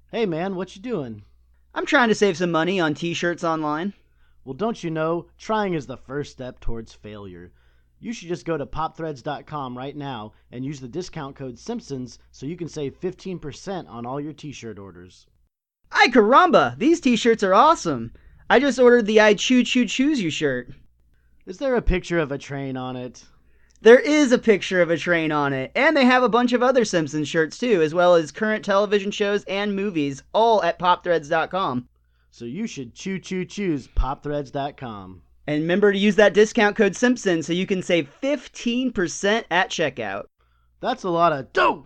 Hey man, what you doing? I'm trying to save some money on t-shirts online. Well, don't you know, trying is the first step towards failure. You should just go to popthreads.com right now and use the discount code Simpsons so you can save 15% on all your t-shirt orders. Ay caramba, these t-shirts are awesome. I just ordered the I Choo Choo Choose You shirt. Is there a picture of a train on it? There is a picture of a train on it, and they have a bunch of other Simpsons shirts too, as well as current television shows and movies, all at popthreads.com. So you should choose popthreads.com. And remember to use that discount code Simpsons so you can save 15% at checkout. That's a lot of dough!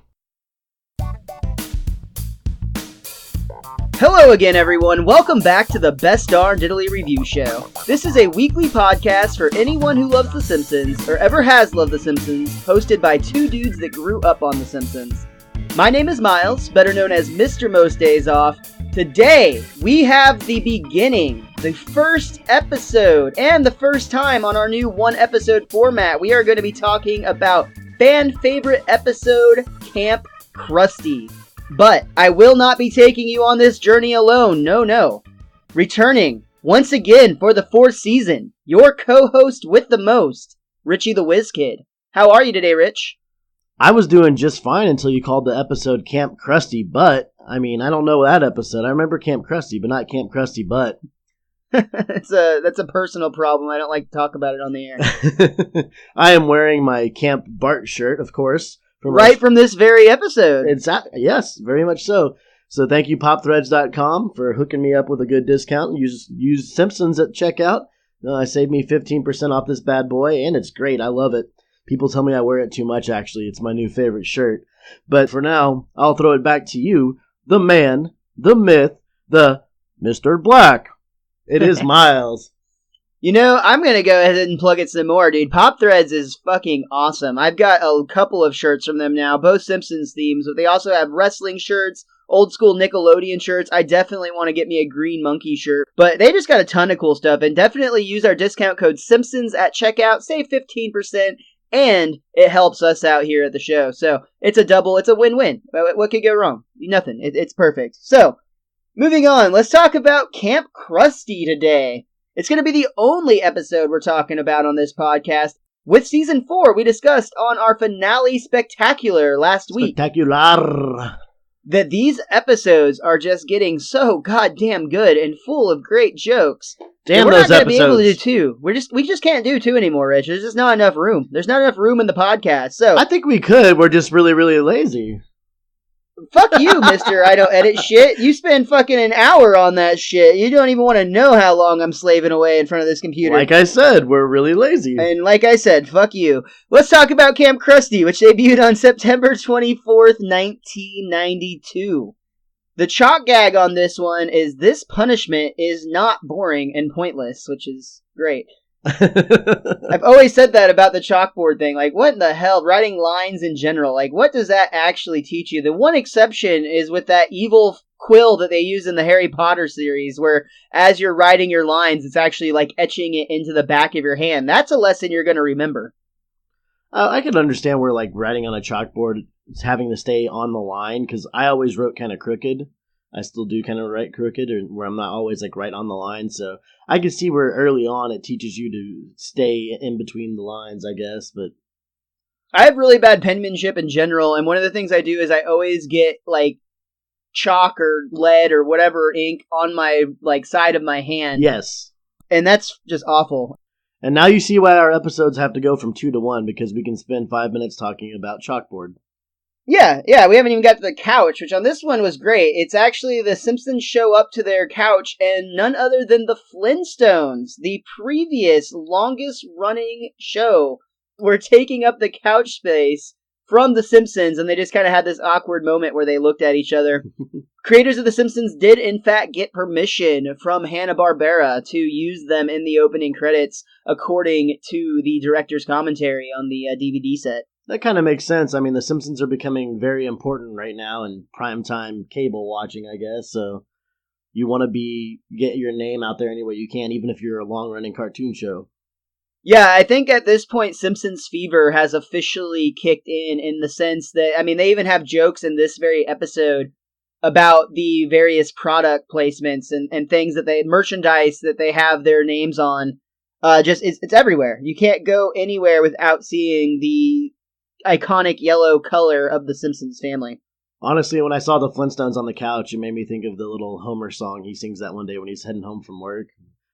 Hello again, everyone. Welcome back to the Best Darn Diddly Review Show. This is a weekly podcast for anyone who loves The Simpsons, or ever has loved The Simpsons, hosted by two dudes that grew up on The Simpsons. My name is Miles, better known as MrMostDaysOff. Today, we have the beginning, the first episode, and the first time on our new one-episode format. We are going to be talking about fan favorite episode, Camp Krusty. But I will not be taking you on this journey alone, no. Returning, once again for the fourth season, your co-host with the most, Richie the WizKid. How are you today, Rich? I was doing just fine until you called the episode Camp Krusty Butt. I mean, I don't know that episode. I remember Camp Krusty, but not Camp Krusty Butt. That's a personal problem. I don't like to talk about it on the air. I am wearing my Camp Bart shirt, of course. From this very episode. Yes, very much so. So thank you, popthreads.com, for hooking me up with a good discount. Use Simpsons at checkout. Saved me 15% off this bad boy, and it's great. I love it. People tell me I wear it too much, actually. It's my new favorite shirt. But for now, I'll throw it back to you, the man, the myth, the Mr. Black. It is Miles. You know, I'm going to go ahead and plug it some more, dude. Pop Threads is fucking awesome. I've got a couple of shirts from them now, both Simpsons themes, but they also have wrestling shirts, old school Nickelodeon shirts. I definitely want to get me a Green Monkey shirt, but they just got a ton of cool stuff, and definitely use our discount code Simpsons at checkout, save 15%, and it helps us out here at the show. So it's a win-win. What could go wrong? Nothing. It's perfect. So, moving on, let's talk about Camp Krusty today. It's going to be the only episode we're talking about on this podcast. With Season 4, we discussed on our finale spectacular last week that these episodes are just getting so goddamn good and full of great jokes. Damn we're those not going to be able to do episodes. two. We just can't do two anymore, Rich. There's just not enough room. There's not enough room in the podcast. So I think we could. We're just really, really lazy. fuck you, mister. I don't edit shit. You spend fucking an hour on that shit. You don't even want to know how long I'm slaving away in front of this computer. Like I said, we're really lazy. And like I said, fuck you. Let's talk about Camp Krusty, which debuted on September 24th, 1992. The chalk gag on this one is this punishment is not boring and pointless, which is great. I've always said that about the chalkboard thing. Like, what in the hell? Writing lines in general. Like, what does that actually teach you? The one exception is with that evil quill that they use in the Harry Potter series, where as you're writing your lines, it's actually like etching it into the back of your hand. That's a lesson you're going to remember. I can understand where, like, writing on a chalkboard is having to stay on the line, because I always wrote kind of crooked. I still do kind of write crooked, or where I'm not always, like, right on the line, so I can see where early on it teaches you to stay in between the lines, I guess, but I have really bad penmanship in general, and one of the things I do is I always get, like, chalk or lead or whatever ink on my, like, side of my hand. yes. And that's just awful. And now you see why our episodes have to go from 2 to 1, because we can spend 5 minutes talking about chalkboard. Yeah, we haven't even got to the couch, which on this one was great. It's actually the Simpsons show up to their couch, and none other than the Flintstones, the previous longest-running show, were taking up the couch space from the Simpsons, and they just kind of had this awkward moment where they looked at each other. Creators of The Simpsons did, in fact, get permission from Hanna-Barbera to use them in the opening credits, according to the director's commentary on the DVD set. That kind of makes sense. I mean, The Simpsons are becoming very important right now in primetime cable watching, I guess. So you want to get your name out there any way you can, even if you're a long-running cartoon show. Yeah, I think at this point, Simpsons fever has officially kicked in the sense that, I mean, they even have jokes in this very episode about the various product placements and things that merchandise that they have their names on. It's everywhere. You can't go anywhere without seeing the iconic yellow color of the Simpsons family. Honestly, when I saw the Flintstones on the couch, it made me think of the little Homer song he sings that one day when he's heading home from work.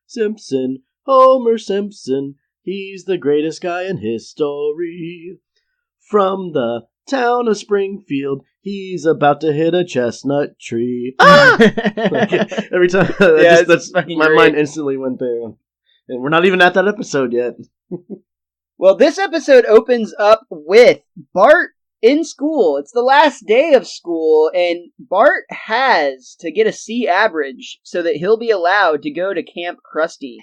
Simpson, Homer Simpson, he's the greatest guy in history. From the town of Springfield, he's about to hit a chestnut tree. Ah! Every time, my mind instantly went there. And we're not even at that episode yet. Well, this episode opens up with Bart in school. It's the last day of school, and Bart has to get a C average so that he'll be allowed to go to Camp Krusty.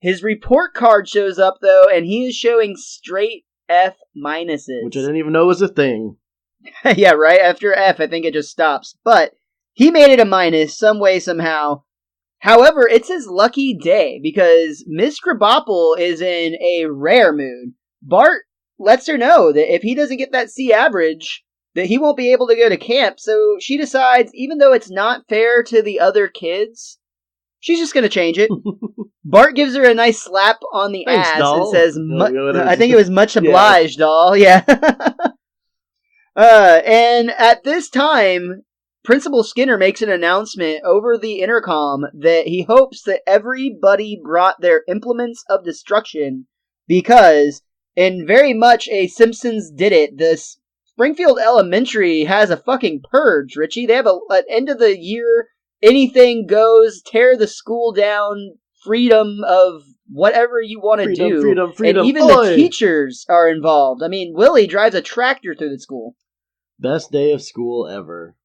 His report card shows up, though, and he is showing straight F minuses. Which I didn't even know was a thing. Yeah, right? After F, I think it just stops. But he made it a minus some way, somehow. However, it's his lucky day because Miss Krabappel is in a rare mood. Bart lets her know that if he doesn't get that C average, that he won't be able to go to camp. So she decides, even though it's not fair to the other kids, she's just going to change it. Bart gives her a nice slap on the ass doll. And says, I think it was much obliged, doll. Yeah. And at this time, Principal Skinner makes an announcement over the intercom that he hopes that everybody brought their implements of destruction because, in very much a Simpsons did it, this Springfield Elementary has a fucking purge, Richie. They have an end of the year, anything goes, tear the school down, freedom of whatever you want to do. Freedom. And even the teachers are involved. I mean, Willie drives a tractor through the school. Best day of school ever.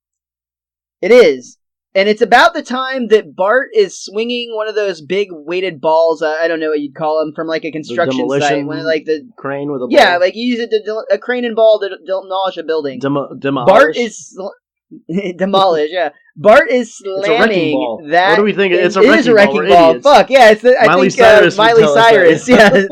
It is. And it's about the time that Bart is swinging one of those big weighted balls, I don't know what you'd call them, from like a construction site. When like the crane with a ball. Yeah, like you use a crane and ball to demolish a building. Demolish? Bart is... demolish, yeah. Bart is slamming that. What do we think? It is a wrecking ball. Fuck, yeah. Miley Cyrus. Yeah.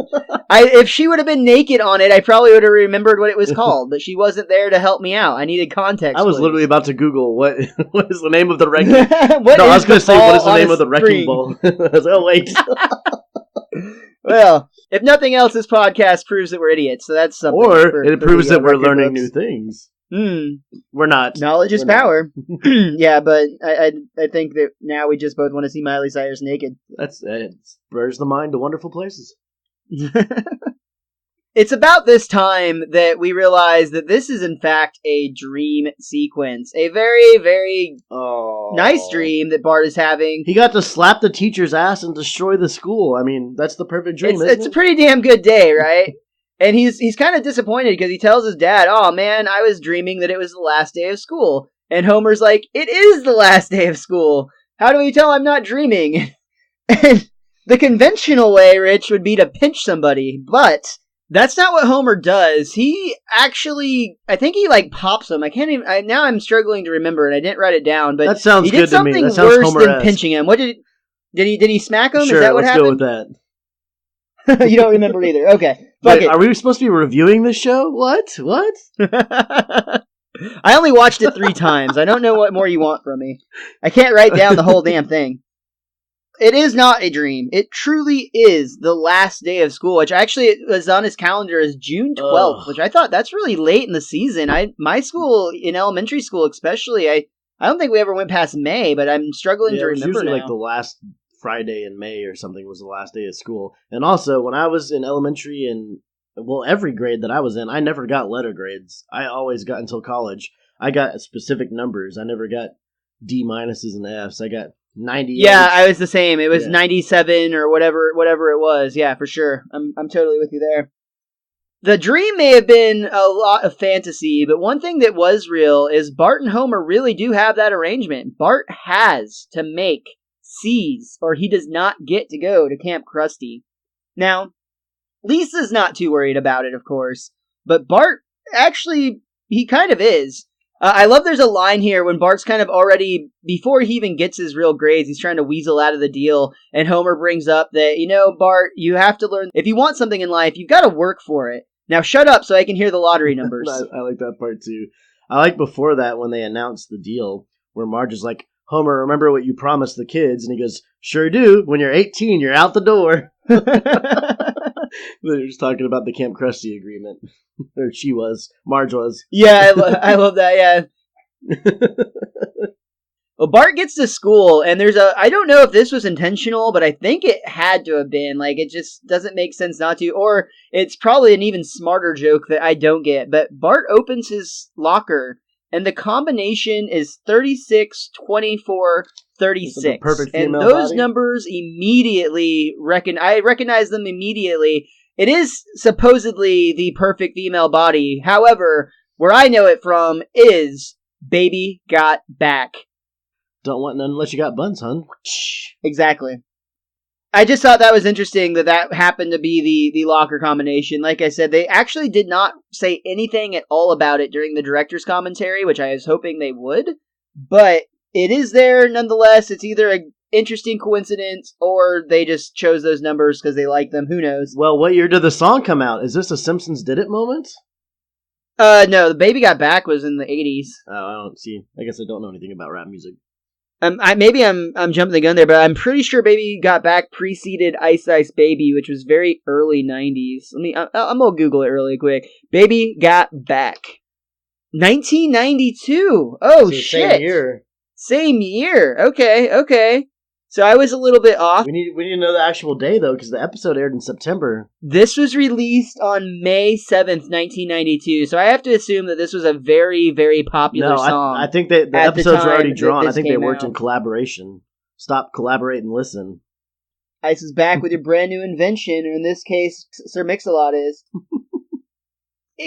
If she would have been naked on it, I probably would have remembered what it was called, but she wasn't there to help me out. I needed context. I was literally about to Google what is the name of the wrecking ball. I was going to say, what is the name of the wrecking ball? I was like, oh, wait. Well, if nothing else, this podcast proves that we're idiots, so that's something. Or it proves that we're learning new things. We're not. Knowledge is power. Yeah, but I think that now we just both want to see Miley Cyrus naked. It spurs the mind to wonderful places. It's about this time that we realize that this is in fact a dream sequence. A very, very nice dream that Bart is having. He got to slap the teacher's ass and destroy the school. I mean, that's the perfect dream, It's a pretty damn good day, right? And he's kind of disappointed because he tells his dad, "Oh man, I was dreaming that it was the last day of school." And Homer's like, "It is the last day of school. How do we tell I'm not dreaming?" And the conventional way, Rich, would be to pinch somebody, but that's not what Homer does. He actually, I think he like pops him. I can't even. Now I'm struggling to remember, and I didn't write it down. But that sounds good to me. That sounds worse Homer-esque. Than pinching him. What did he smack him? Sure, is that what happened? Let's go with that. You don't remember either. Okay. Wait, are we supposed to be reviewing this show? What? I only watched it 3 times. I don't know what more you want from me. I can't write down the whole damn thing. It is not a dream. It truly is the last day of school, which actually was on his calendar as June 12th, which I thought that's really late in the season. My school, in elementary school especially, I don't think we ever went past May, but I'm struggling to remember usually now. Like the last Friday in May or something was the last day of school. And also, when I was in elementary and, every grade that I was in, I never got letter grades. I always got, until college, I got specific numbers. I never got D minuses and Fs. I got 98. Yeah, I was the same. It was 97 or whatever it was. Yeah, for sure. I'm totally with you there. The dream may have been a lot of fantasy, but one thing that was real is Bart and Homer really do have that arrangement. Bart has to make C's, or he does not get to go to Camp Krusty. Now, Lisa's not too worried about it, of course, but Bart, actually, he kind of is. I love there's a line here when Bart's kind of already, before he even gets his real grades, he's trying to weasel out of the deal, and Homer brings up that, Bart, you have to learn, if you want something in life, you've got to work for it. Now shut up so I can hear the lottery numbers. I like that part too. I like before that when they announced the deal, where Marge is like, Homer, remember what you promised the kids? And he goes, sure do. When you're 18, you're out the door. They're just talking about the Camp Krusty agreement. Or Marge was. Yeah, I love that, yeah. Well, Bart gets to school, and I don't know if this was intentional, but I think it had to have been. Like, it just doesn't make sense not to. Or it's probably an even smarter joke that I don't get. But Bart opens his locker, and the combination is 36, 24, 36. Perfect female and those body. Numbers immediately, I recognize them immediately. It is supposedly the perfect female body. However, where I know it from is Baby Got Back. Don't want none unless you got buns, hun. Exactly. I just thought that was interesting that happened to be the locker combination. Like I said, they actually did not say anything at all about it during the director's commentary, which I was hoping they would. But it is there nonetheless. It's either an interesting coincidence or they just chose those numbers because they like them. Who knows? Well, what year did the song come out? Is this a Simpsons Did It moment? No, the Baby Got Back was in the 80s. Oh, I don't see. I guess I don't know anything about rap music. Maybe I'm jumping the gun there, but I'm pretty sure Baby Got Back preceded Ice Ice Baby, which was very early 90s. I'm gonna Google it really quick. Baby Got Back. 1992. Oh, so shit. Same year. Okay. So I was a little bit off. We need to know the actual day, though, because the episode aired in September. This was released on May 7th, 1992. So I have to assume that this was a very, very popular song. I think that the episodes were already drawn. I think they worked in collaboration. Stop, collaborate, and listen. Ice is back with your brand new invention, or in this case, Sir Mix-a-Lot is.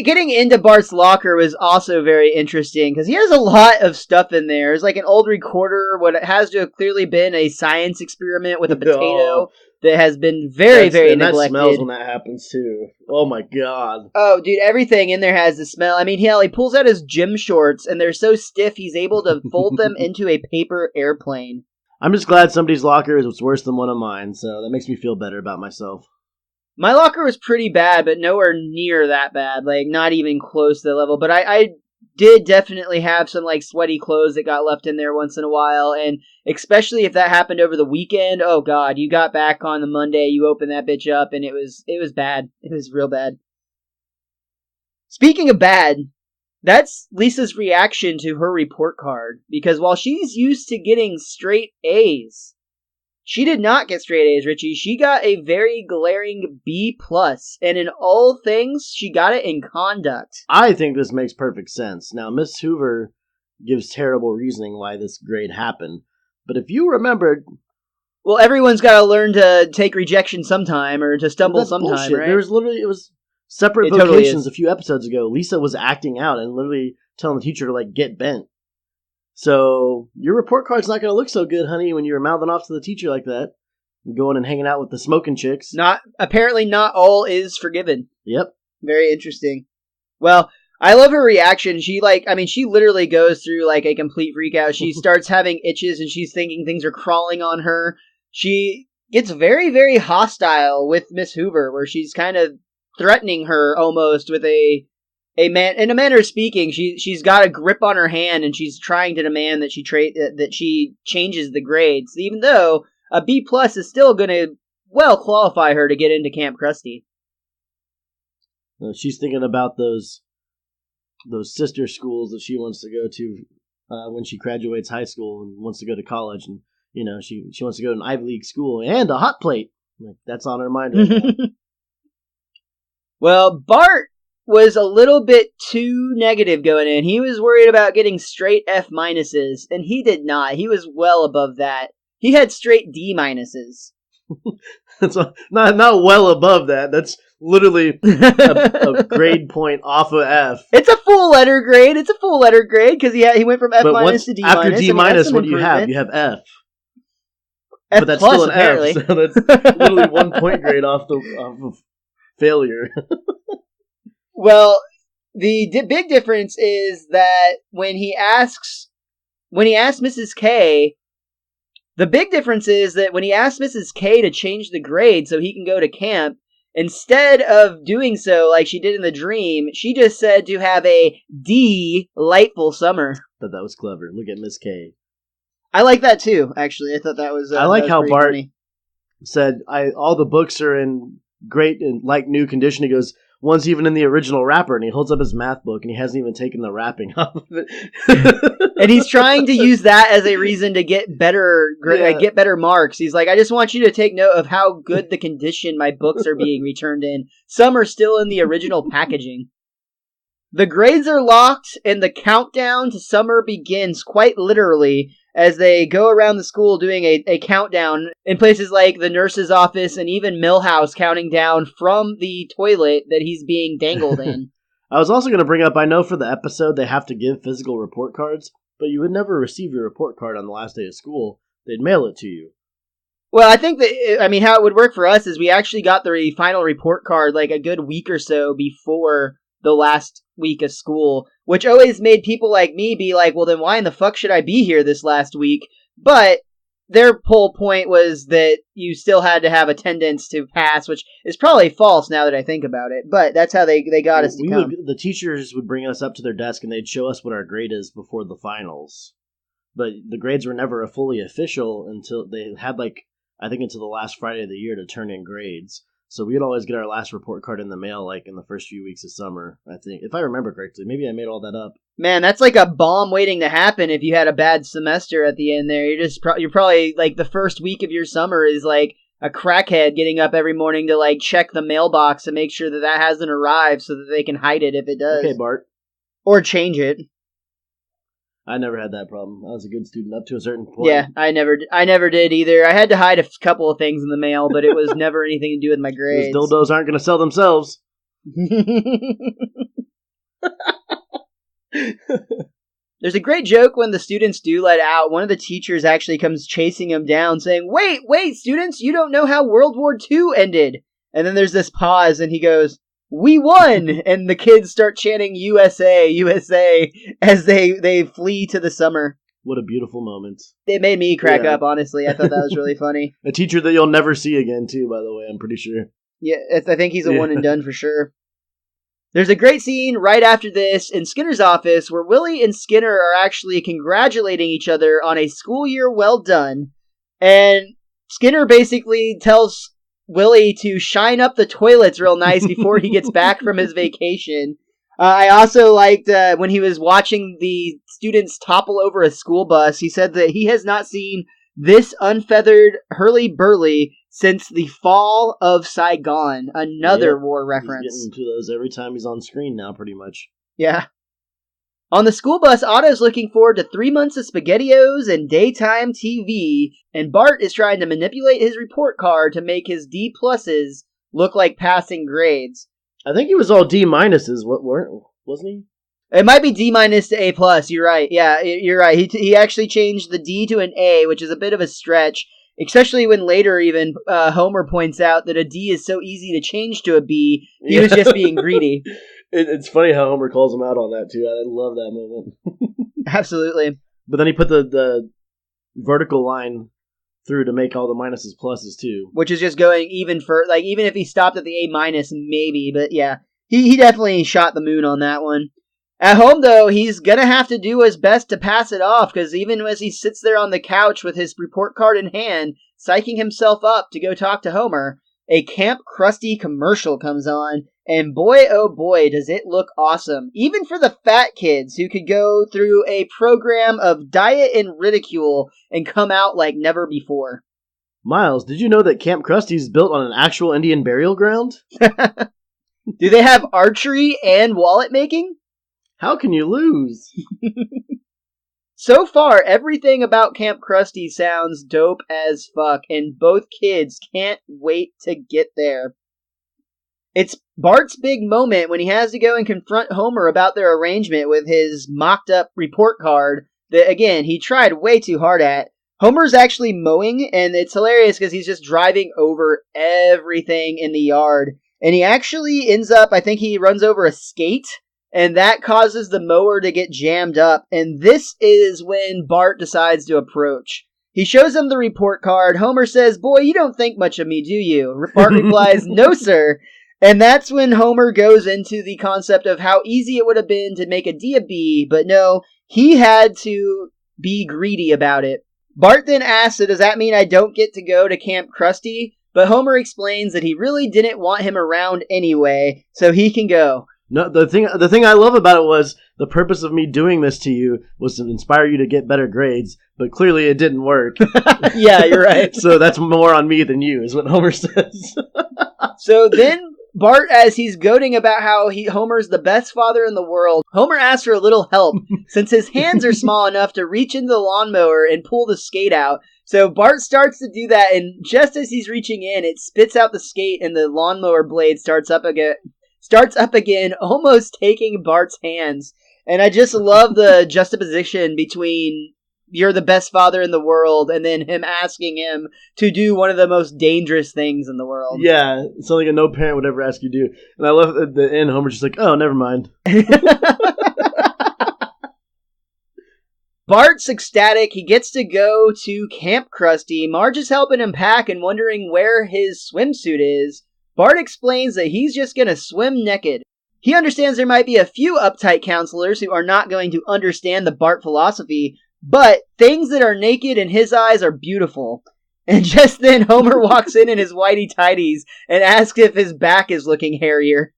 Getting into Bart's locker was also very interesting because he has a lot of stuff in there. It's like an old recorder, what it has to have clearly been a science experiment with a potato that has been very neglected. That smells when that happens too. Oh my god. Oh, dude, everything in there has the smell. I mean, he pulls out his gym shorts and they're so stiff he's able to fold them into a paper airplane. I'm just glad somebody's locker is worse than one of mine, so that makes me feel better about myself. My locker was pretty bad, but nowhere near that bad. Like, not even close to the level. But I did definitely have some, like, sweaty clothes that got left in there once in a while. And especially if that happened over the weekend, oh, God. You got back on the Monday, you opened that bitch up, and it was bad. It was real bad. Speaking of bad, that's Lisa's reaction to her report card. Because while she's used to getting straight A's, she did not get straight A's, Richie. She got a very glaring B+, and in all things, she got it in conduct. I think this makes perfect sense. Now, Miss Hoover gives terrible reasoning why this grade happened, but if you remembered... Well, everyone's got to learn to take rejection sometime, or to stumble sometime, bullshit. Right? There was literally, it was separate vocations a few episodes ago. Lisa was acting out and literally telling the teacher to, like, get bent. So, your report card's not going to look so good, honey, when you're mouthing off to the teacher like that. And going and hanging out with the smoking chicks. Apparently not all is forgiven. Yep. Very interesting. Well, I love her reaction. She literally goes through, like, a complete freak out. She starts having itches and she's thinking things are crawling on her. She gets very, very hostile with Miss Hoover, where she's kind of threatening her almost with in a manner of speaking. She's got a grip on her hand and she's trying to demand that she changes the grades, even though a B+ is still going to qualify her to get into Camp Krusty. She's thinking about those sister schools that she wants to go to when she graduates high school and wants to go to college, and she wants to go to an Ivy League school and a hot plate. Like, that's on her mind right now. Well, Bart was a little bit too negative going in. He was worried about getting straight F-, and he did not. He was well above that. He had straight D-. That's not well above that. That's literally a grade point off of F. It's a full letter grade. Because he went from F- to D-. After D-, what do you have? You have F. F+, but that's still an apparently. F. So that's literally 1 point grade off of failure. Well, the big difference is that when he asked Mrs. K, the big difference is that when he asked Mrs. K to change the grade so he can go to camp, instead of doing so like she did in the dream, she just said to have a delightful summer. Thought that was clever. Look at Miss K. I like that too, actually. I thought that was I like how Bart funny. said, all the books are in great and like new condition. He goes, one's even in the original wrapper, and he holds up his math book, and he hasn't even taken the wrapping off of it. And he's trying to use that as a reason to get better marks. He's like, I just want you to take note of how good the condition my books are being returned in. Some are still in the original packaging. The grades are locked, and the countdown to summer begins quite literally as they go around the school doing a countdown in places like the nurse's office and even Millhouse counting down from the toilet that he's being dangled in. I was also going to bring up, I know for the episode they have to give physical report cards, but you would never receive your report card on the last day of school. They'd mail it to you. Well, I think that, how it would work for us is we actually got the final report card like a good week or so before the last week of school, which always made people like me be like, well, then why in the fuck should I be here this last week? But their whole point was that you still had to have attendance to pass, which is probably false now that I think about it. But that's how they got us to come. The teachers would bring us up to their desk and they'd show us what our grade is before the finals. But the grades were never fully official until they had until the last Friday of the year to turn in grades. So we'd always get our last report card in the mail, in the first few weeks of summer, I think. If I remember correctly. Maybe I made all that up. Man, that's like a bomb waiting to happen if you had a bad semester at the end there. You're probably, the first week of your summer is, a crackhead getting up every morning to, check the mailbox to make sure that hasn't arrived so that they can hide it if it does. Okay, Bart. Or change it. I never had that problem. I was a good student up to a certain point. Yeah, I never did either. I had to hide a couple of things in the mail, but it was never anything to do with my grades. Those dildos aren't going to sell themselves. There's a great joke when the students do let out. One of the teachers actually comes chasing them down saying, Wait, students, you don't know how World War II ended. And then there's this pause and he goes, we won! And the kids start chanting USA, USA as they flee to the summer. What a beautiful moment. It made me crack up, honestly. I thought that was really funny. A teacher that you'll never see again, too, by the way, I'm pretty sure. Yeah, I think he's a one and done for sure. There's a great scene right after this in Skinner's office where Willie and Skinner are actually congratulating each other on a school year well done. And Skinner basically tells Willie to shine up the toilets real nice before he gets back from his vacation. I also liked when he was watching the students topple over a school bus, he said that he has not seen this unfeathered hurly-burly since the fall of Saigon. Another war reference. He's getting to those every time he's on screen now, pretty much. Yeah. On the school bus, Otto's looking forward to 3 months of SpaghettiOs and daytime TV, and Bart is trying to manipulate his report card to make his D pluses look like passing grades. I think he was all D minuses, wasn't he? It might be D minus to A plus. You're right. Yeah, you're right. He actually changed the D to an A, which is a bit of a stretch, especially when later even Homer points out that a D is so easy to change to a B. He was just being greedy. It's funny how Homer calls him out on that, too. I love that moment. Absolutely. But then he put the vertical line through to make all the minuses pluses, too. Which is just going even further. Even if he stopped at the A minus, maybe. But yeah, he definitely shot the moon on that one. At home, though, he's going to have to do his best to pass it off, because even as he sits there on the couch with his report card in hand, psyching himself up to go talk to Homer, a Camp Krusty commercial comes on, and boy, oh boy, does it look awesome. Even for the fat kids who could go through a program of diet and ridicule and come out like never before. Miles, did you know that Camp Krusty is built on an actual Indian burial ground? Do they have archery and wallet making? How can you lose? So far, everything about Camp Krusty sounds dope as fuck, and both kids can't wait to get there. It's Bart's big moment when he has to go and confront Homer about their arrangement with his mocked-up report card that, again, he tried way too hard at. Homer's actually mowing, and it's hilarious because he's just driving over everything in the yard. And he actually ends up, I think he runs over a skate, and that causes the mower to get jammed up. And this is when Bart decides to approach. He shows him the report card. Homer says, "Boy, you don't think much of me, do you?" Bart replies, "No, sir." And that's when Homer goes into the concept of how easy it would have been to make a D a B, but no, he had to be greedy about it. Bart then asks, "So does that mean I don't get to go to Camp Krusty?" But Homer explains that he really didn't want him around anyway, so he can go. No, the thing I love about it was the purpose of me doing this to you was to inspire you to get better grades, but clearly it didn't work. Yeah, you're right. So that's more on me than you, is what Homer says. So then Bart, as he's goading about how Homer's the best father in the world, Homer asks for a little help since his hands are small enough to reach into the lawnmower and pull the skate out. So Bart starts to do that, and just as he's reaching in, it spits out the skate and the lawnmower blade starts up again, almost taking Bart's hands. And I just love the juxtaposition between "you're the best father in the world" and then him asking him to do one of the most dangerous things in the world. Yeah, something a no parent would ever ask you to do. And I love at the end, Homer's just like, "Oh, never mind." Bart's ecstatic. He gets to go to Camp Krusty. Marge is helping him pack and wondering where his swimsuit is. Bart explains that he's just going to swim naked. He understands there might be a few uptight counselors who are not going to understand the Bart philosophy, but things that are naked in his eyes are beautiful. And just then Homer walks in his whitey tighties and asks if his back is looking hairier.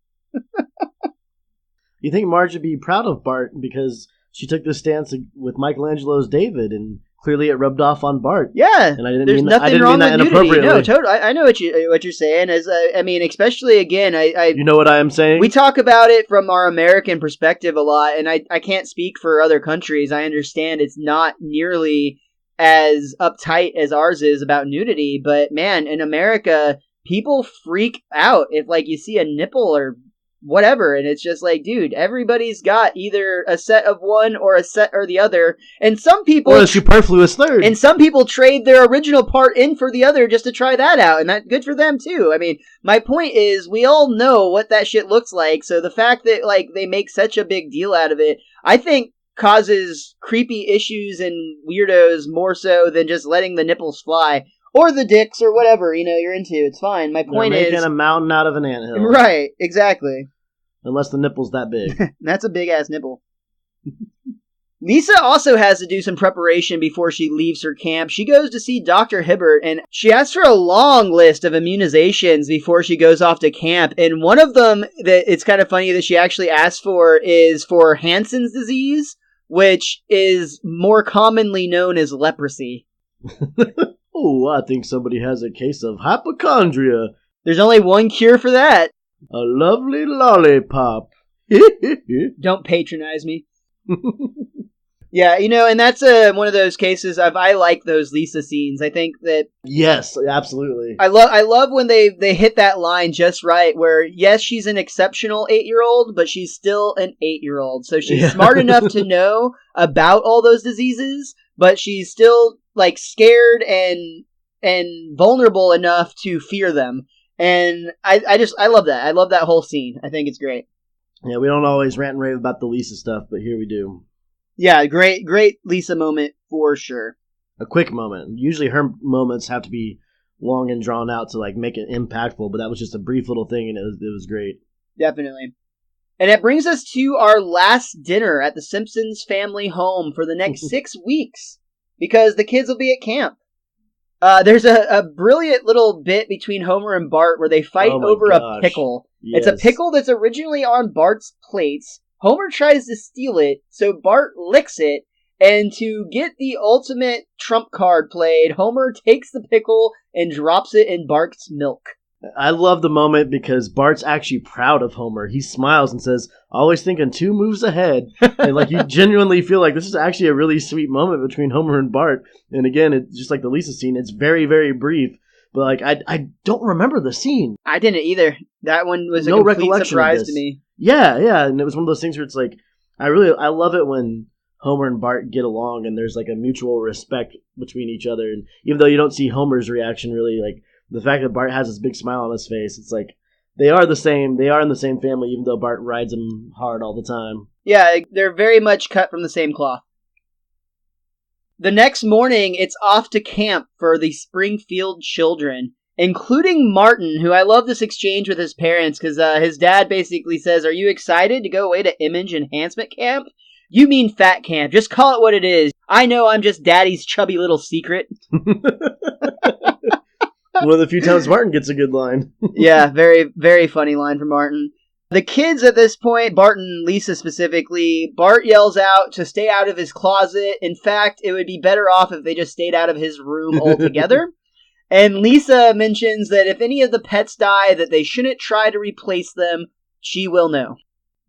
You think Marge would be proud of Bart because she took this stance with Michelangelo's David, and clearly it rubbed off on Bart. Yeah, and I didn't there's mean nothing I didn't wrong mean that with nudity. inappropriately. No, totally. I know what you're saying. As I mean, especially again, you know what I am saying. We talk about it from our American perspective a lot, and I can't speak for other countries. I understand it's not nearly as uptight as ours is about nudity, but man, in America, people freak out if like you see a nipple or whatever, and it's just like, dude, everybody's got either a set of one or a set or the other, and some people or a superfluous third, and some people trade their original part in for the other just to try that out, and that good for them too. I mean, my point is, we all know what that shit looks like, so the fact that like they make such a big deal out of it, I think causes creepy issues and weirdos more so than just letting the nipples fly. Or the dicks, or whatever, you're into. It's fine. My point is... They're making a mountain out of an anthill. Right, exactly. Unless the nipple's that big. That's a big-ass nipple. Lisa also has to do some preparation before she leaves her camp. She goes to see Dr. Hibbert, and she asks for a long list of immunizations before she goes off to camp. And one of them that it's kind of funny that she actually asks for is for Hansen's disease, which is more commonly known as leprosy. Oh, I think somebody has a case of hypochondria. There's only one cure for that. A lovely lollipop. Don't patronize me. Yeah, and that's one of those cases of I like those Lisa scenes. I think that... Yes, absolutely. I love when they hit that line just right where, yes, she's an exceptional 8-year-old, but she's still an 8-year-old. So she's smart enough to know about all those diseases, but she's still like scared and vulnerable enough to fear them. And I love that. I love that whole scene. I think it's great. Yeah, we don't always rant and rave about the Lisa stuff, but here we do. Yeah, great Lisa moment for sure. A quick moment. Usually her moments have to be long and drawn out to like make it impactful, but that was just a brief little thing, and it was great. Definitely. And it brings us to our last dinner at the Simpsons family home for the next 6 weeks, because the kids will be at camp. There's a brilliant little bit between Homer and Bart where they fight over a pickle. Yes. It's a pickle that's originally on Bart's plates. Homer tries to steal it, so Bart licks it, and to get the ultimate trump card played, Homer takes the pickle and drops it in Bart's milk. I love the moment because Bart's actually proud of Homer. He smiles and says, always thinking 2 moves ahead. And like you genuinely feel like this is actually a really sweet moment between Homer and Bart. And again, it's just like the Lisa scene. It's very, very brief. But like I don't remember the scene. I didn't either. That one was a No complete recollection surprise of this. to me. Yeah. And it was one of those things where it's like, I love it when Homer and Bart get along and there's like a mutual respect between each other. And even though you don't see Homer's reaction really, like, the fact that Bart has this big smile on his face, it's like they are the same. They are in the same family, even though Bart rides him hard all the time. Yeah, they're very much cut from the same cloth. The next morning, it's off to camp for the Springfield children, including Martin, who I love this exchange with his parents, because his dad basically says, "Are you excited to go away to image enhancement camp?" "You mean fat camp. Just call it what it is. I know I'm just daddy's chubby little secret." One of the few times Martin gets a good line. Yeah, very, very funny line from Martin. The kids at this point, Bart and Lisa specifically, Bart yells out to stay out of his closet. In fact, it would be better off if they just stayed out of his room altogether. And Lisa mentions that if any of the pets die, that they shouldn't try to replace them. She will know.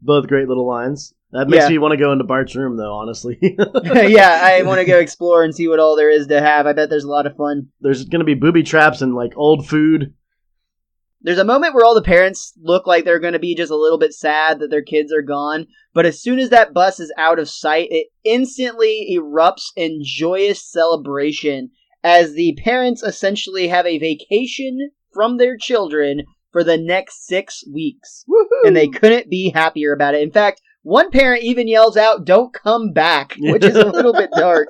Both great little lines. That makes me want to go into Bart's room, though, honestly. Yeah, I want to go explore and see what all there is to have. I bet there's a lot of fun. There's going to be booby traps and, like, old food. There's a moment where all the parents look like they're going to be just a little bit sad that their kids are gone. But as soon as that bus is out of sight, it instantly erupts in joyous celebration as the parents essentially have a vacation from their children for the next 6 weeks. Woohoo! And they couldn't be happier about it. In fact, one parent even yells out, "Don't come back," which is a little bit dark.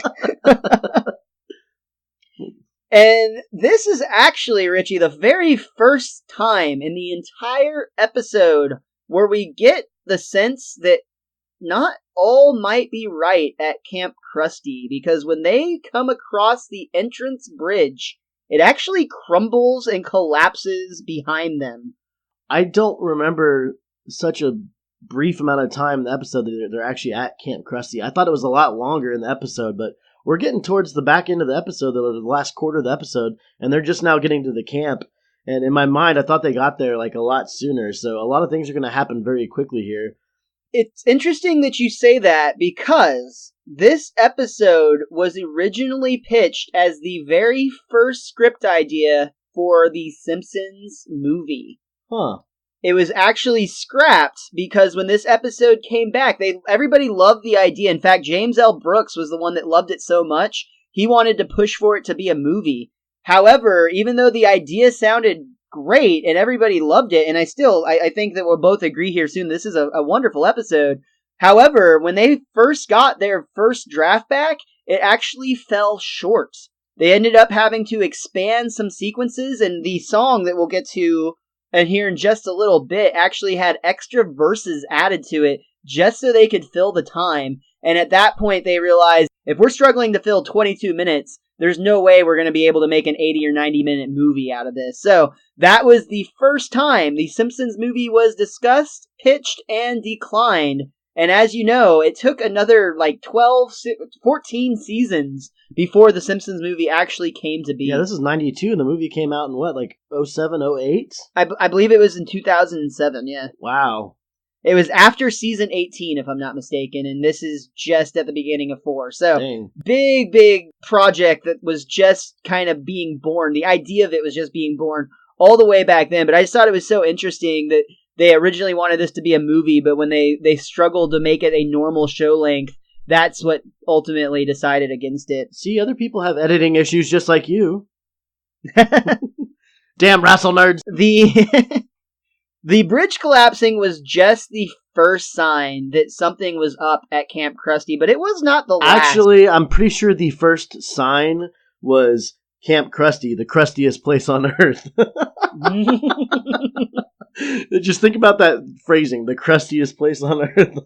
And this is actually, Richie, the very first time in the entire episode where we get the sense that not all might be right at Camp Krusty, because when they come across the entrance bridge, it actually crumbles and collapses behind them. I don't remember such a brief amount of time in the episode that they're actually at Camp Krusty. I thought it was a lot longer in the episode, but we're getting towards the back end of the episode, or the last quarter of the episode, and they're just now getting to the camp. And in my mind, I thought they got there like a lot sooner, so a lot of things are going to happen very quickly here. It's interesting that you say that, because this episode was originally pitched as the very first script idea for the Simpsons movie. Huh. It was actually scrapped because when this episode came back, everybody loved the idea. In fact, James L. Brooks was the one that loved it so much, he wanted to push for it to be a movie. However, even though the idea sounded great and everybody loved it, and I think that we'll both agree here soon, this is a wonderful episode. However, when they first got their first draft back, it actually fell short. They ended up having to expand some sequences, and the song that we'll get to and here in just a little bit actually had extra verses added to it just so they could fill the time. And at that point they realized, if we're struggling to fill 22 minutes, there's no way we're going to be able to make an 80 or 90 minute movie out of this. So that was the first time the Simpsons movie was discussed, pitched, and declined. And as you know, it took another 14 seasons before the Simpsons movie actually came to be. Yeah, this is 92, and the movie came out in 07, 08? I believe it was in 2007, yeah. Wow. It was after season 18, if I'm not mistaken, and this is just at the beginning of 4. So, Dang. big project that was just kind of being born. The idea of it was just being born all the way back then, but I just thought it was so interesting that they originally wanted this to be a movie, but when they struggled to make it a normal show length, that's what ultimately decided against it. See, other people have editing issues just like you. Damn wrestle nerds. The bridge collapsing was just the first sign that something was up at Camp Krusty, but it was not the last. Actually, I'm pretty sure the first sign was Camp Krusty, the crustiest place on earth. Just think about that phrasing, the crustiest place on earth.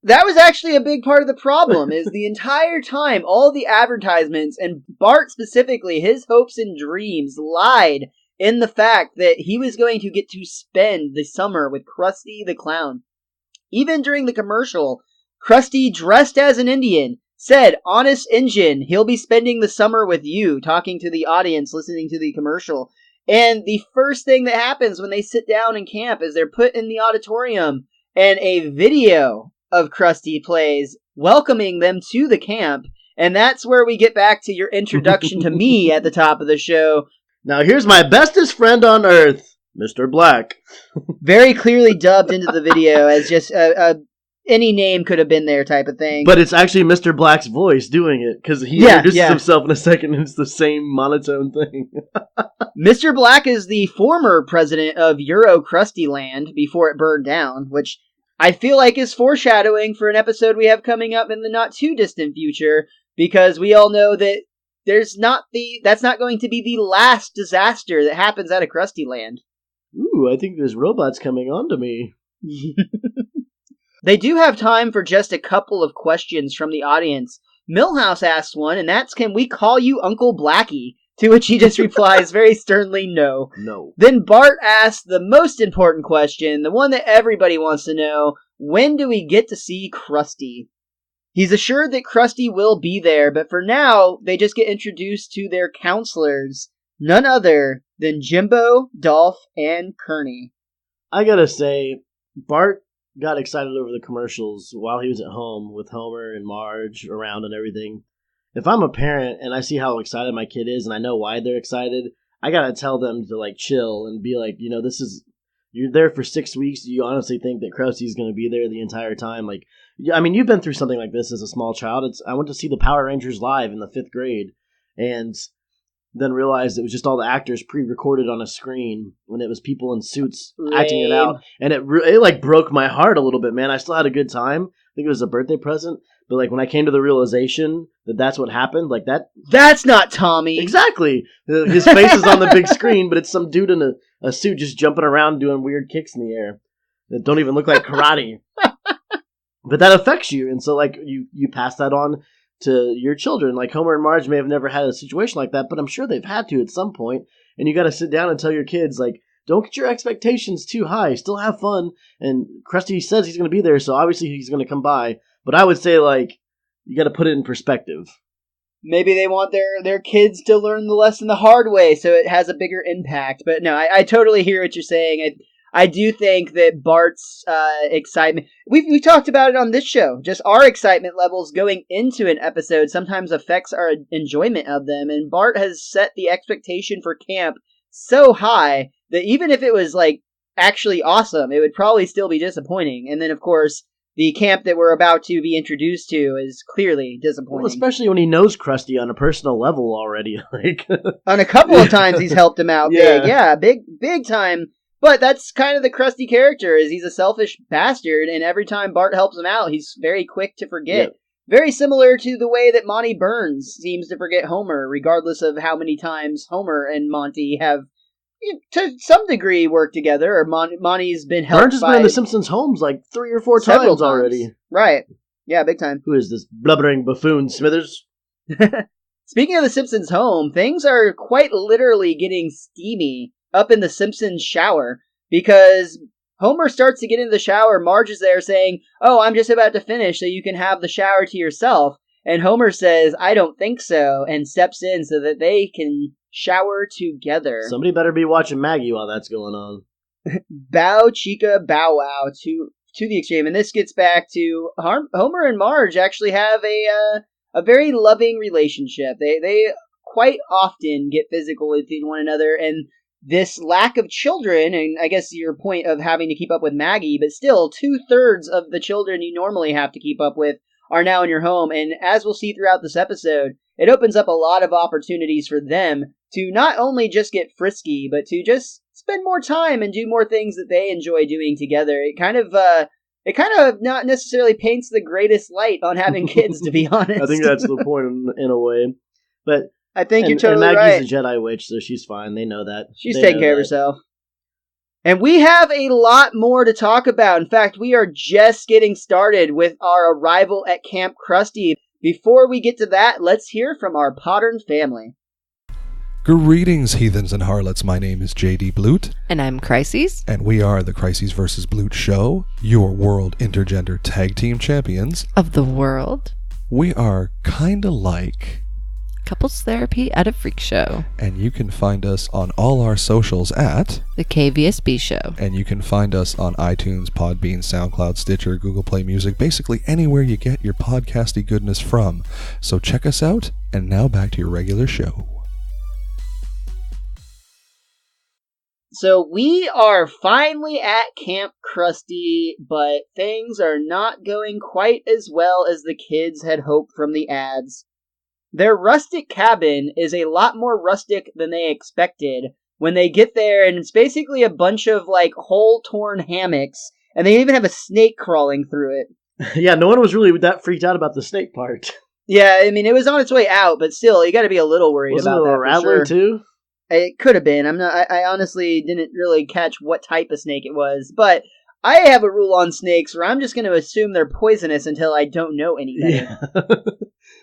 That was actually a big part of the problem, is the entire time, all the advertisements, and Bart specifically, his hopes and dreams lied in the fact that he was going to get to spend the summer with Krusty the Clown. Even during the commercial, Krusty, dressed as an Indian, said, "Honest Injun, he'll be spending the summer with you," talking to the audience listening to the commercial. And the first thing that happens when they sit down in camp is they're put in the auditorium, and a video of Krusty plays welcoming them to the camp. And that's where we get back to your introduction to me at the top of the show. Now here's my bestest friend on earth, Mr. Black. Very clearly dubbed into the video as just any name could have been there type of thing. But it's actually Mr. Black's voice doing it, because he introduces himself in a second and it's the same monotone thing. Mr. Black is the former president of Euro Krusty Land before it burned down, which I feel like is foreshadowing for an episode we have coming up in the not too distant future, because we all know that that's not going to be the last disaster that happens out of Krusty Land. Ooh, I think there's robots coming on to me. They do have time for just a couple of questions from the audience. Millhouse asks one, and that's, can we call you Uncle Blackie? To which he just replies very sternly, no. No. Then Bart asks the most important question, the one that everybody wants to know, when do we get to see Krusty? He's assured that Krusty will be there, but for now, they just get introduced to their counselors, none other than Jimbo, Dolph, and Kearney. I gotta say, Bart got excited over the commercials while he was at home with Homer and Marge around and everything. If I'm a parent and I see how excited my kid is and I know why they're excited, I gotta tell them to like chill and be like, you're there for 6 weeks. Do you honestly think that Krusty's gonna be there the entire time? Like, I mean, you've been through something like this as a small child. I went to see the Power Rangers live in the 5th grade and then realized it was just all the actors pre-recorded on a screen when it was people in suits acting it out. And it like broke my heart a little bit, man. I still had a good time. I think it was a birthday present. But like when I came to the realization that that's what happened, like that's not Tommy. Exactly. His face is on the big screen, but it's some dude in a suit just jumping around doing weird kicks in the air that don't even look like karate. But that affects you. And so like you pass that on to your children. Like Homer and Marge may have never had a situation like that, but I'm sure they've had to at some point. And you got to sit down and tell your kids, like, don't get your expectations too high. Still have fun. And Krusty says he's going to be there, so obviously he's going to come by. But I would say, like, you got to put it in perspective. Maybe they want their kids to learn the lesson the hard way, so it has a bigger impact. But no, I totally hear what you're saying. I do think that Bart's excitement... We talked about it on this show. Just our excitement levels going into an episode sometimes affects our enjoyment of them. And Bart has set the expectation for camp so high that even if it was, like, actually awesome, it would probably still be disappointing. And then, of course, the camp that we're about to be introduced to is clearly disappointing. Well, especially when he knows Krusty on a personal level already. Like on a couple of times he's helped him out big. Yeah, big time. But that's kind of the Krusty character, is he's a selfish bastard, and every time Bart helps him out, he's very quick to forget. Yep. Very similar to the way that Monty Burns seems to forget Homer, regardless of how many times Homer and Monty have, to some degree, worked together, or Monty's been helped Burns has been in the Simpsons' homes like 3 or 4 times already. Right. Yeah, big time. Who is this blubbering buffoon, Smithers? Speaking of the Simpsons' home, things are quite literally getting steamy up in the Simpsons shower, because Homer starts to get into the shower. Marge is there saying, "Oh, I'm just about to finish so you can have the shower to yourself." And Homer says, "I don't think so," and steps in so that they can shower together. Somebody better be watching Maggie while that's going on. Bow chica bow wow to the extreme. And this gets back to Homer and Marge actually have a very loving relationship. They quite often get physical with one another, and this lack of children, and I guess your point of having to keep up with Maggie, but still 2/3 of the children you normally have to keep up with are now in your home. And as we'll see throughout this episode, it opens up a lot of opportunities for them to not only just get frisky, but to just spend more time and do more things that they enjoy doing together. It kind of not necessarily paints the greatest light on having kids, to be honest. I think that's the point in a way. But I think you're totally right. Maggie's a Jedi witch, so she's fine. They know that. She's taking care of herself. And we have a lot more to talk about. In fact, we are just getting started with our arrival at Camp Krusty. Before we get to that, let's hear from our Pottern family. Greetings, heathens and harlots. My name is J.D. Blute. And I'm Crises. And we are the Crises vs. Blute show, your world intergender tag team champions. Of the world. We are kinda like Couples Therapy at a Freak Show. And you can find us on all our socials at The KVSB Show. And you can find us on iTunes, Podbean, SoundCloud, Stitcher, Google Play Music, basically anywhere you get your podcasty goodness from. So check us out, and now back to your regular show. So we are finally at Camp Krusty, but things are not going quite as well as the kids had hoped from the ads. Their rustic cabin is a lot more rustic than they expected when they get there, and it's basically a bunch of, like, hole-torn hammocks, and they even have a snake crawling through it. Yeah, no one was really that freaked out about the snake part. Yeah, I mean, it was on its way out, but still, you got to be a little worried Wasn't about it that. a rattler too? It could have been. I honestly didn't really catch what type of snake it was, but I have a rule on snakes where I'm just going to assume they're poisonous until I don't know any better. Yeah.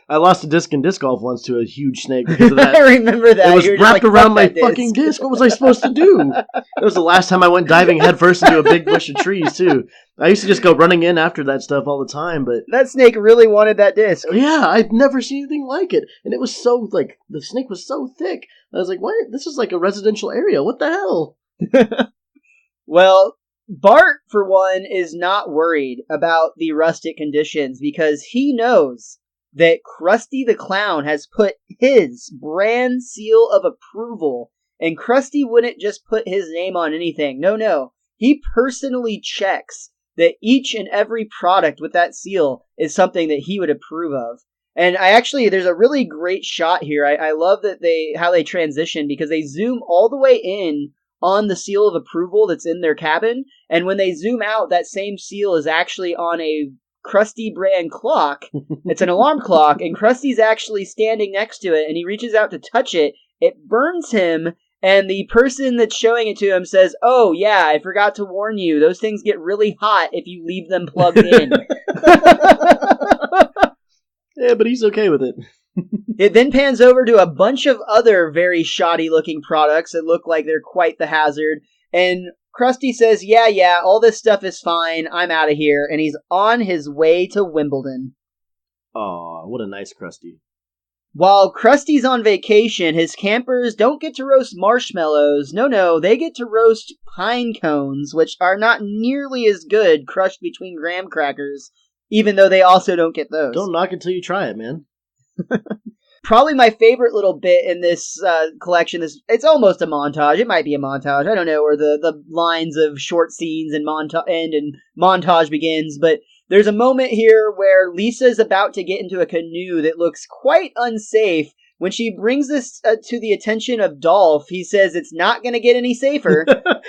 I lost a disc in disc golf once to a huge snake because of that. I remember that. It was You're wrapped just like, around "Fuck my that fucking disc. What was I supposed to do? It was the last time I went diving headfirst into a big bush of trees, too. I used to just go running in after that stuff all the time, but... That snake really wanted that disc. Yeah, I've never seen anything like it. And it was so, like, the snake was so thick. I was like, what? This is like a residential area. What the hell? Well, Bart, for one, is not worried about the rustic conditions because he knows that Krusty the Clown has put his brand seal of approval, and Krusty wouldn't just put his name on anything. No. He personally checks that each and every product with that seal is something that he would approve of. And there's a really great shot here. I love that how they transition because they zoom all the way in on the seal of approval that's in their cabin. And when they zoom out, that same seal is actually on a Krusty brand clock. It's an alarm clock, and Krusty's actually standing next to it, and he reaches out to touch it. It burns him, and the person that's showing it to him says, "Oh, yeah, I forgot to warn you. Those things get really hot if you leave them plugged in." Yeah, but he's okay with it. It then pans over to a bunch of other very shoddy-looking products that look like they're quite the hazard, and Krusty says, yeah, all this stuff is fine, I'm out of here, and he's on his way to Wimbledon. Aw, what a nice Krusty. While Krusty's on vacation, his campers don't get to roast marshmallows. No, they get to roast pine cones, which are not nearly as good crushed between graham crackers, even though they also don't get those. Don't knock it till you try it, man. Probably my favorite little bit in this collection is, it's almost a montage. It might be a montage. I don't know where the lines of short scenes and end and montage begins, but there's a moment here where Lisa is about to get into a canoe that looks quite unsafe. When she brings this to the attention of Dolph, he says it's not going to get any safer.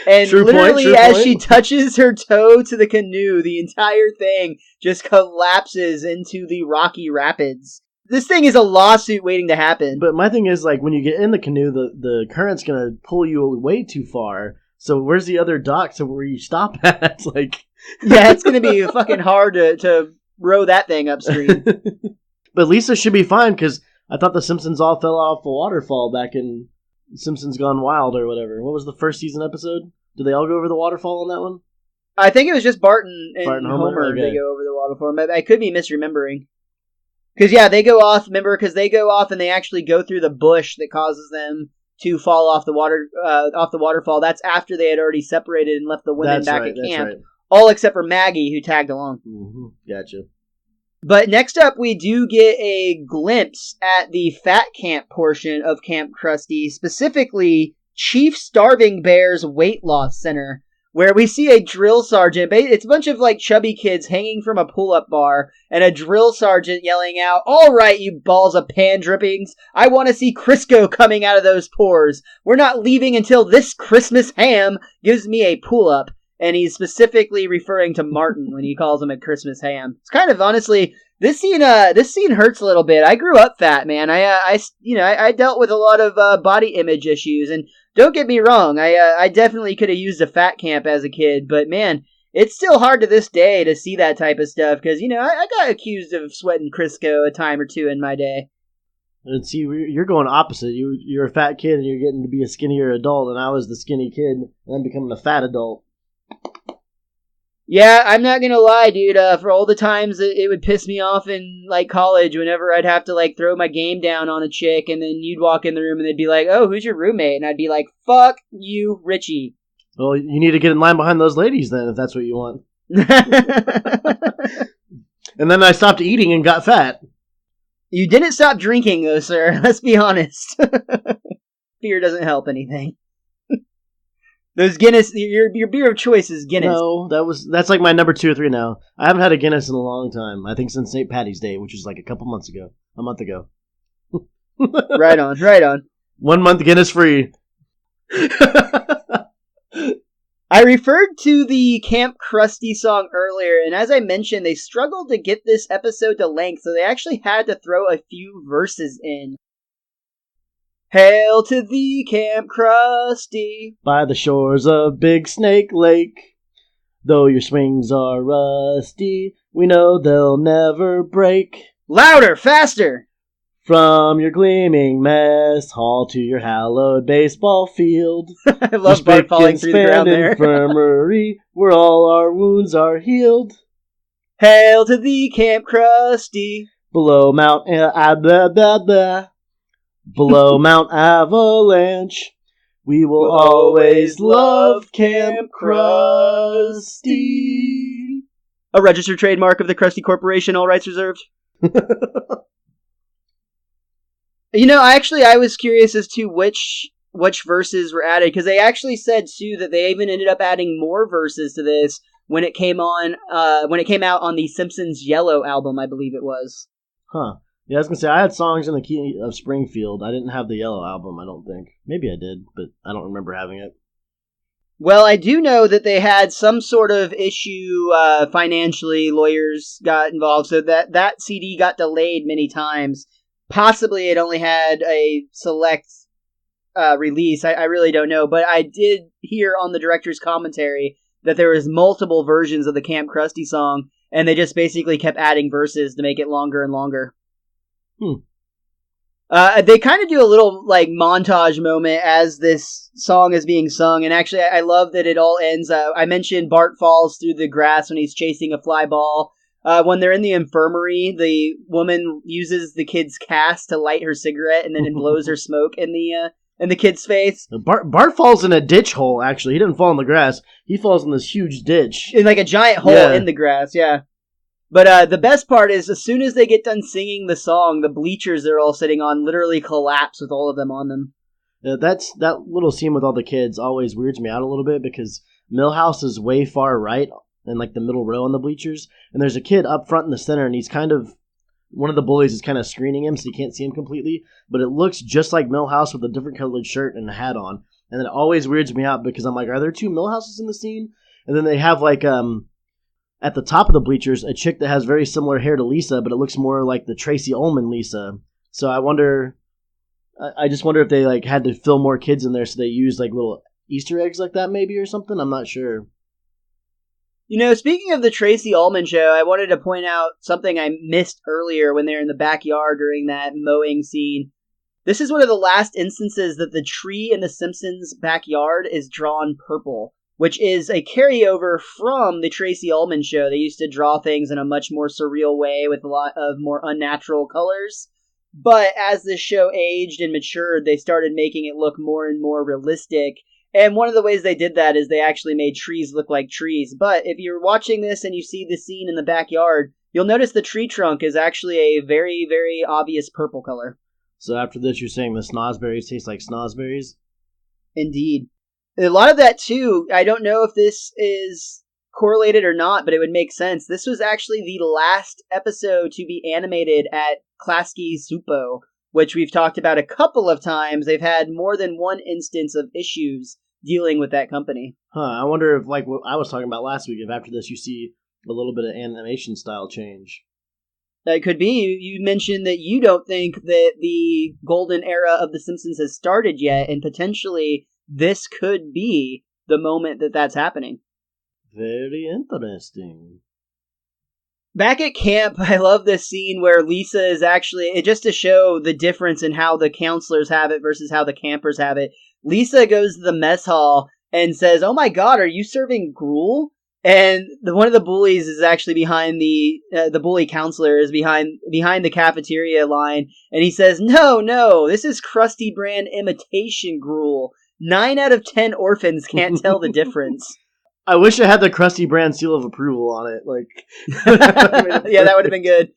And True literally, point. as she touches her toe to the canoe, the entire thing just collapses into the rocky rapids. This thing is a lawsuit waiting to happen. But my thing is, like, when you get in the canoe, the current's going to pull you way too far. So where's the other dock to where you stop at? Like... Yeah, it's going to be fucking hard to row that thing upstream. But Lisa should be fine, because I thought the Simpsons all fell off a waterfall back in Simpsons Gone Wild or whatever. What was the first season episode? Did they all go over the waterfall on that one? I think it was just Bart and Homer. Okay. They go over the waterfall. I could be misremembering. Because, yeah, they go off, remember, because they go off and they actually go through the bush that causes them to fall off the waterfall. That's after they had already separated and left the women back at camp. Right. All except for Maggie, who tagged along. Mm-hmm. Gotcha. But next up, we do get a glimpse at the fat camp portion of Camp Krusty, specifically Chief Starving Bear's Weight Loss Center, where we see a drill sergeant. It's a bunch of like chubby kids hanging from a pull-up bar, and a drill sergeant yelling out, "All right, you balls of pan drippings, I want to see Crisco coming out of those pores. We're not leaving until this Christmas ham gives me a pull-up." And he's specifically referring to Martin when he calls him a Christmas ham. It's kind of, honestly, this scene hurts a little bit. I grew up fat, man. I dealt with a lot of body image issues, and don't get me wrong, I definitely could have used a fat camp as a kid, but man, it's still hard to this day to see that type of stuff, because, I got accused of sweating Crisco a time or two in my day. And see, you're going opposite. You're a fat kid, and you're getting to be a skinnier adult, and I was the skinny kid, and I'm becoming a fat adult. Yeah, I'm not gonna lie, dude, for all the times it would piss me off in, like, college whenever I'd have to, like, throw my game down on a chick, and then you'd walk in the room and they'd be like, "Oh, who's your roommate?" And I'd be like, "Fuck you, Richie." Well, you need to get in line behind those ladies then, if that's what you want. And then I stopped eating and got fat. You didn't stop drinking, though, sir. Let's be honest. Beer doesn't help anything. Those Guinness, your beer of choice is Guinness. No, that's like my number 2 or 3 now. I haven't had a Guinness in a long time. I think since St. Patty's Day, which was like a month ago. Right on. 1 month Guinness free. I referred to the Camp Krusty song earlier, and as I mentioned, they struggled to get this episode to length, so they actually had to throw a few verses in. Hail to thee, Camp Krusty. By the shores of Big Snake Lake, though your swings are rusty, we know they'll never break. Louder, faster! From your gleaming mess hall to your hallowed baseball field. I love Bart falling through the ground there. Infirmary, where all our wounds are healed. Hail to thee, Camp Krusty. Below Mount Below Mount Avalanche, we will always love Camp Krusty. A registered trademark of the Krusty Corporation, all rights reserved. I was curious as to which verses were added, because they actually said too that they even ended up adding more verses to this when it came out on the Simpsons Yellow album, I believe it was. Huh. Yeah, I was gonna say I had songs in the key of Springfield. I didn't have the Yellow album, I don't think. Maybe I did, but I don't remember having it. Well, I do know that they had some sort of issue financially. Lawyers got involved, so that CD got delayed many times. Possibly it only had a select release. I really don't know, but I did hear on the director's commentary that there was multiple versions of the Camp Krusty song, and they just basically kept adding verses to make it longer and longer. They kind of do a little montage moment as this song is being sung, and actually I love that it all ends. I mentioned Bart falls through the grass when he's chasing a fly ball. When they're in the infirmary, the woman uses the kid's cast to light her cigarette, and then it blows her smoke in the kid's face. Bart falls in a ditch hole. Actually, he didn't fall in the grass. He falls in this huge ditch, in a giant hole in the grass. Yeah. But the best part is, as soon as they get done singing the song, the bleachers they're all sitting on literally collapse with all of them on them. That little scene with all the kids always weirds me out a little bit, because Milhouse is way far right in the middle row on the bleachers, and there's a kid up front in the center, and he's one of the bullies is kind of screening him so you can't see him completely, but it looks just like Milhouse with a different colored shirt and a hat on, and it always weirds me out because I'm like, are there two Milhouses in the scene? And then they have at the top of the bleachers, a chick that has very similar hair to Lisa, but it looks more like the Tracy Ullman Lisa. So I just wonder if they had to fill more kids in there, so they used little Easter eggs like that maybe or something. I'm not sure. Speaking of the Tracy Ullman show, I wanted to point out something I missed earlier when they're in the backyard during that mowing scene. This is one of the last instances that the tree in the Simpsons' backyard is drawn purple, which is a carryover from the Tracy Ullman show. They used to draw things in a much more surreal way with a lot of more unnatural colors. But as the show aged and matured, they started making it look more and more realistic. And one of the ways they did that is they actually made trees look like trees. But if you're watching this and you see the scene in the backyard, you'll notice the tree trunk is actually a very, very obvious purple color. So after this, you're saying the snozberries taste like snozberries? Indeed. A lot of that, too, I don't know if this is correlated or not, but it would make sense. This was actually the last episode to be animated at Klasky Zupo, which we've talked about a couple of times. They've had more than one instance of issues dealing with that company. I wonder if, what I was talking about last week, if after this you see a little bit of animation style change. That could be. You mentioned that you don't think that the golden era of The Simpsons has started yet, and potentially this could be the moment that that's happening. Very interesting. Back at camp, I love this scene where Lisa is actually, just to show the difference in how the counselors have it versus how the campers have it. Lisa goes to the mess hall and says, "Oh my god, are you serving gruel?" And one of the bullies is actually behind the bully counselor is behind the cafeteria line, and he says, "No, this is Krusty brand imitation gruel. 9 out of 10 orphans can't tell the difference." I wish I had the Krusty brand seal of approval on it. Yeah, that would have been good.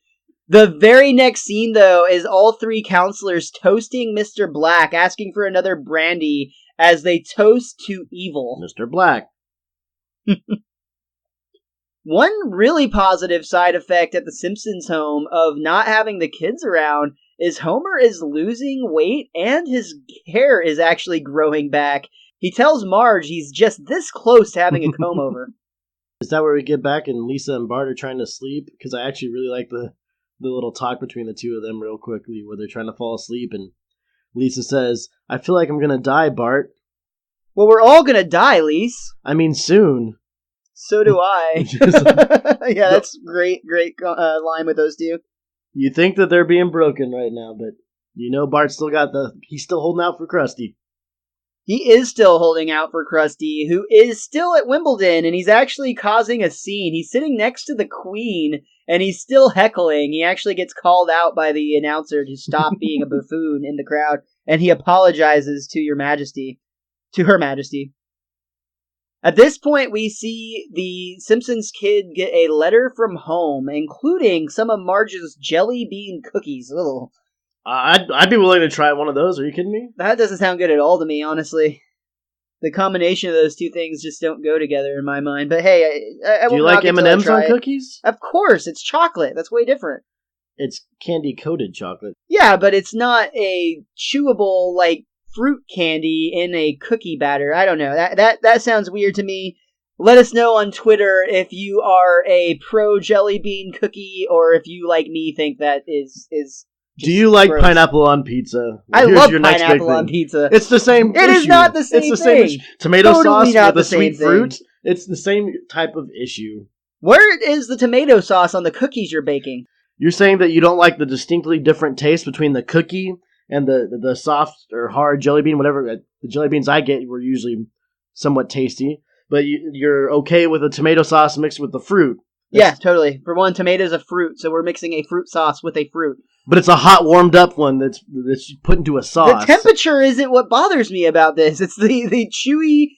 The very next scene, though, is all three counselors toasting Mr. Black, asking for another brandy as they toast to evil. Mr. Black. One really positive side effect at the Simpsons home of not having the kids around is Homer is losing weight and his hair is actually growing back. He tells Marge he's just this close to having a comb-over. Is that where we get back and Lisa and Bart are trying to sleep? Because I actually really like the little talk between the two of them real quickly where they're trying to fall asleep and Lisa says, I feel like I'm going to die, Bart. Well, we're all going to die, Lise. I mean, soon. So do I. Yeah, that's great line with those two. You think that they're being broken right now, but you know Bart's still got he's still holding out for Krusty. He is still holding out for Krusty, who is still at Wimbledon, and he's actually causing a scene. He's sitting next to the Queen, and he's still heckling. He actually gets called out by the announcer to stop being a buffoon in the crowd, and he apologizes to Her Majesty. At this point, we see the Simpsons kid get a letter from home, including some of Marge's jelly bean cookies. Ugh. I'd be willing to try one of those. Are you kidding me? That doesn't sound good at all to me, honestly. The combination of those two things just don't go together in my mind. But hey, I do you like M&Ms on cookies? Of course, it's chocolate. That's way different. It's candy-coated chocolate. Yeah, but it's not a chewable, like, fruit candy in a cookie batter. I don't know. That sounds weird to me. Let us know on Twitter if you are a pro jelly bean cookie or if you, like me, think that is do you like gross. Pineapple on pizza? I love pineapple on pizza. It's the same It issue. is not the same thing. Tomato Totally sauce with a same sweet fruit. It's the same type of issue. Where is the tomato sauce on the cookies you're baking? You're saying that you don't like the distinctly different taste between the cookie and the soft or hard jelly bean, whatever. The jelly beans I get were usually somewhat tasty, but you're okay with the tomato sauce mixed with the fruit. Yeah, totally. For one, tomato's a fruit, so we're mixing a fruit sauce with a fruit. But it's a hot, warmed up one that's put into a sauce. The temperature isn't what bothers me about this. It's the chewy.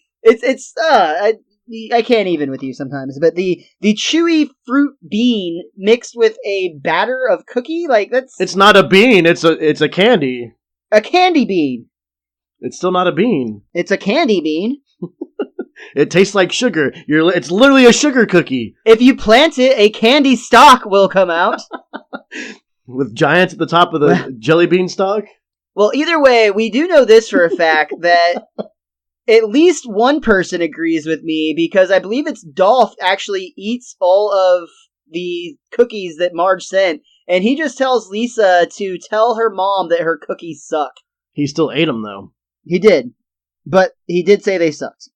I can't even with you sometimes. But the chewy fruit bean mixed with a batter of cookie, like that's. It's not a bean. It's a candy. A candy bean. It's still not a bean. It's a candy bean. It tastes like sugar. It's literally a sugar cookie. If you plant it, a candy stalk will come out. With giants at the top of the jelly bean stalk? Well, either way, we do know this for a fact, that at least one person agrees with me, because I believe it's Dolph actually eats all of the cookies that Marge sent, and he just tells Lisa to tell her mom that her cookies suck. He still ate them, though. He did. But he did say they sucked.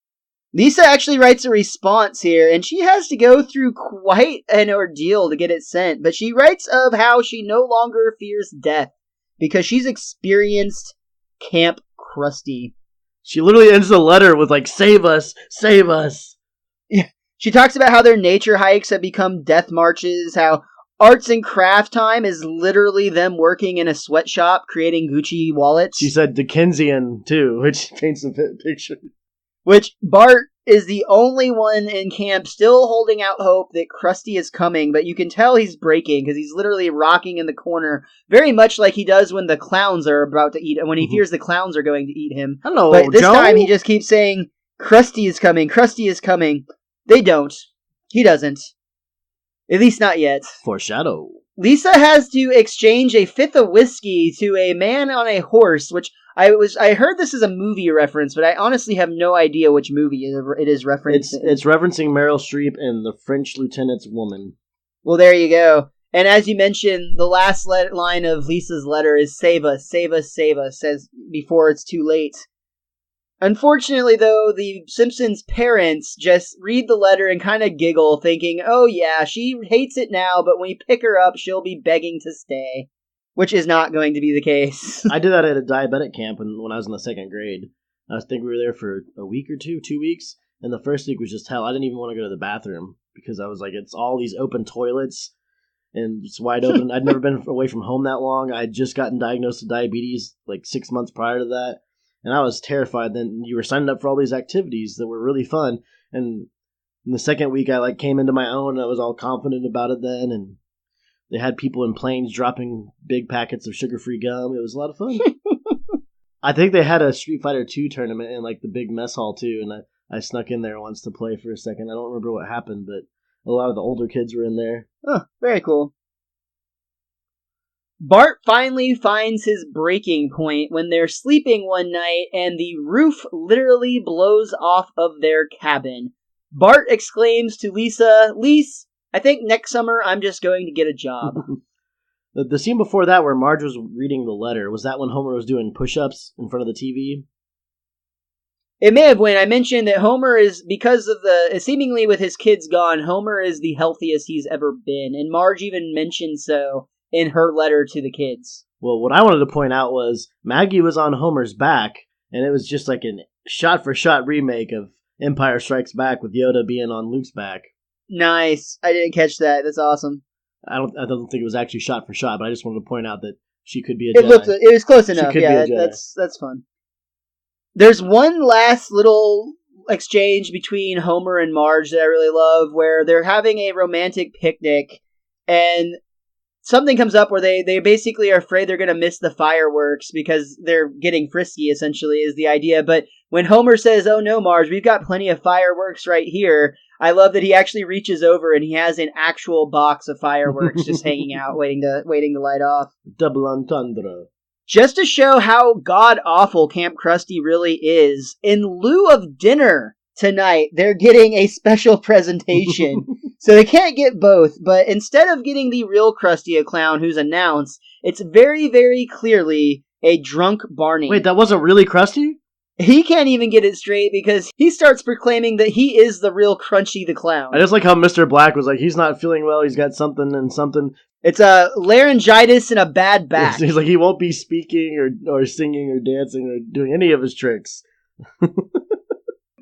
Lisa actually writes a response here, and she has to go through quite an ordeal to get it sent, but she writes of how she no longer fears death, because she's experienced Camp Krusty. She literally ends the letter with, like, save us, save us. Yeah. She talks about how their nature hikes have become death marches, how arts and craft time is literally them working in a sweatshop creating Gucci wallets. She said Dickensian, too, which paints a picture. Which Bart is the only one in camp still holding out hope that Krusty is coming, but you can tell he's breaking because he's literally rocking in the corner, very much like he does when the clowns are about to eat him, when he fears the clowns are going to eat him. Hello, but this Joe? time he just keeps saying, Krusty is coming, Krusty is coming. They don't. He doesn't. At least not yet. Foreshadow. Lisa has to exchange a fifth of whiskey to a man on a horse, which I heard this is a movie reference, but I honestly have no idea which movie it is referenced. It's referencing Meryl Streep and the French Lieutenant's Woman. Well, there you go. And as you mentioned, the last line of Lisa's letter is "Save us, save us, save us," as before it's too late. Unfortunately, though, the Simpsons' parents just read the letter and kind of giggle, thinking, oh yeah, she hates it now, but when we pick her up, she'll be begging to stay. Which is not going to be the case. I did that at a diabetic camp when I was in the second grade. I think we were there for a week or 2 weeks, and the first week was just hell. I didn't even want to go to the bathroom, because I was like, it's all these open toilets, and it's wide open. I'd never been away from home that long. I had just gotten diagnosed with diabetes like 6 months prior to that. And I was terrified. Then you were signing up for all these activities that were really fun. And in the second week, I came into my own. And I was all confident about it then. And they had people in planes dropping big packets of sugar-free gum. It was a lot of fun. I think they had a Street Fighter 2 tournament in the big mess hall too. And I snuck in there once to play for a second. I don't remember what happened, but a lot of the older kids were in there. Oh, very cool. Bart finally finds his breaking point when they're sleeping one night and the roof literally blows off of their cabin. Bart exclaims to Lisa, "Lise, I think next summer I'm just going to get a job." The scene before that where Marge was reading the letter, was that when Homer was doing push-ups in front of the TV? It may have when I mentioned that Homer is, because of seemingly with his kids gone, Homer is the healthiest he's ever been, and Marge even mentioned so in her letter to the kids. Well, what I wanted to point out was Maggie was on Homer's back, and it was just like a shot-for-shot remake of Empire Strikes Back with Yoda being on Luke's back. Nice. I didn't catch that. That's awesome. I don't think it was actually shot for shot, but I just wanted to point out that she could be a Jedi. It was close enough. Yeah, that's fun. There's one last little exchange between Homer and Marge that I really love, where they're having a romantic picnic, and something comes up where they basically are afraid they're going to miss the fireworks because they're getting frisky, essentially, is the idea. But when Homer says, "Oh no, Marge, we've got plenty of fireworks right here," I love that he actually reaches over and he has an actual box of fireworks just hanging out, waiting to light off. Double entendre. Just to show how god-awful Camp Krusty really is, in lieu of dinner tonight, they're getting a special presentation. So they can't get both, but instead of getting the real Krusty a Clown who's announced, it's very, very clearly a drunk Barney. Wait, that wasn't really Krusty? He can't even get it straight because he starts proclaiming that he is the real Crunchy the Clown. I just like how Mr. Black was like, he's not feeling well, he's got something and something. It's a laryngitis and a bad back. He's like, he won't be speaking or singing or dancing or doing any of his tricks.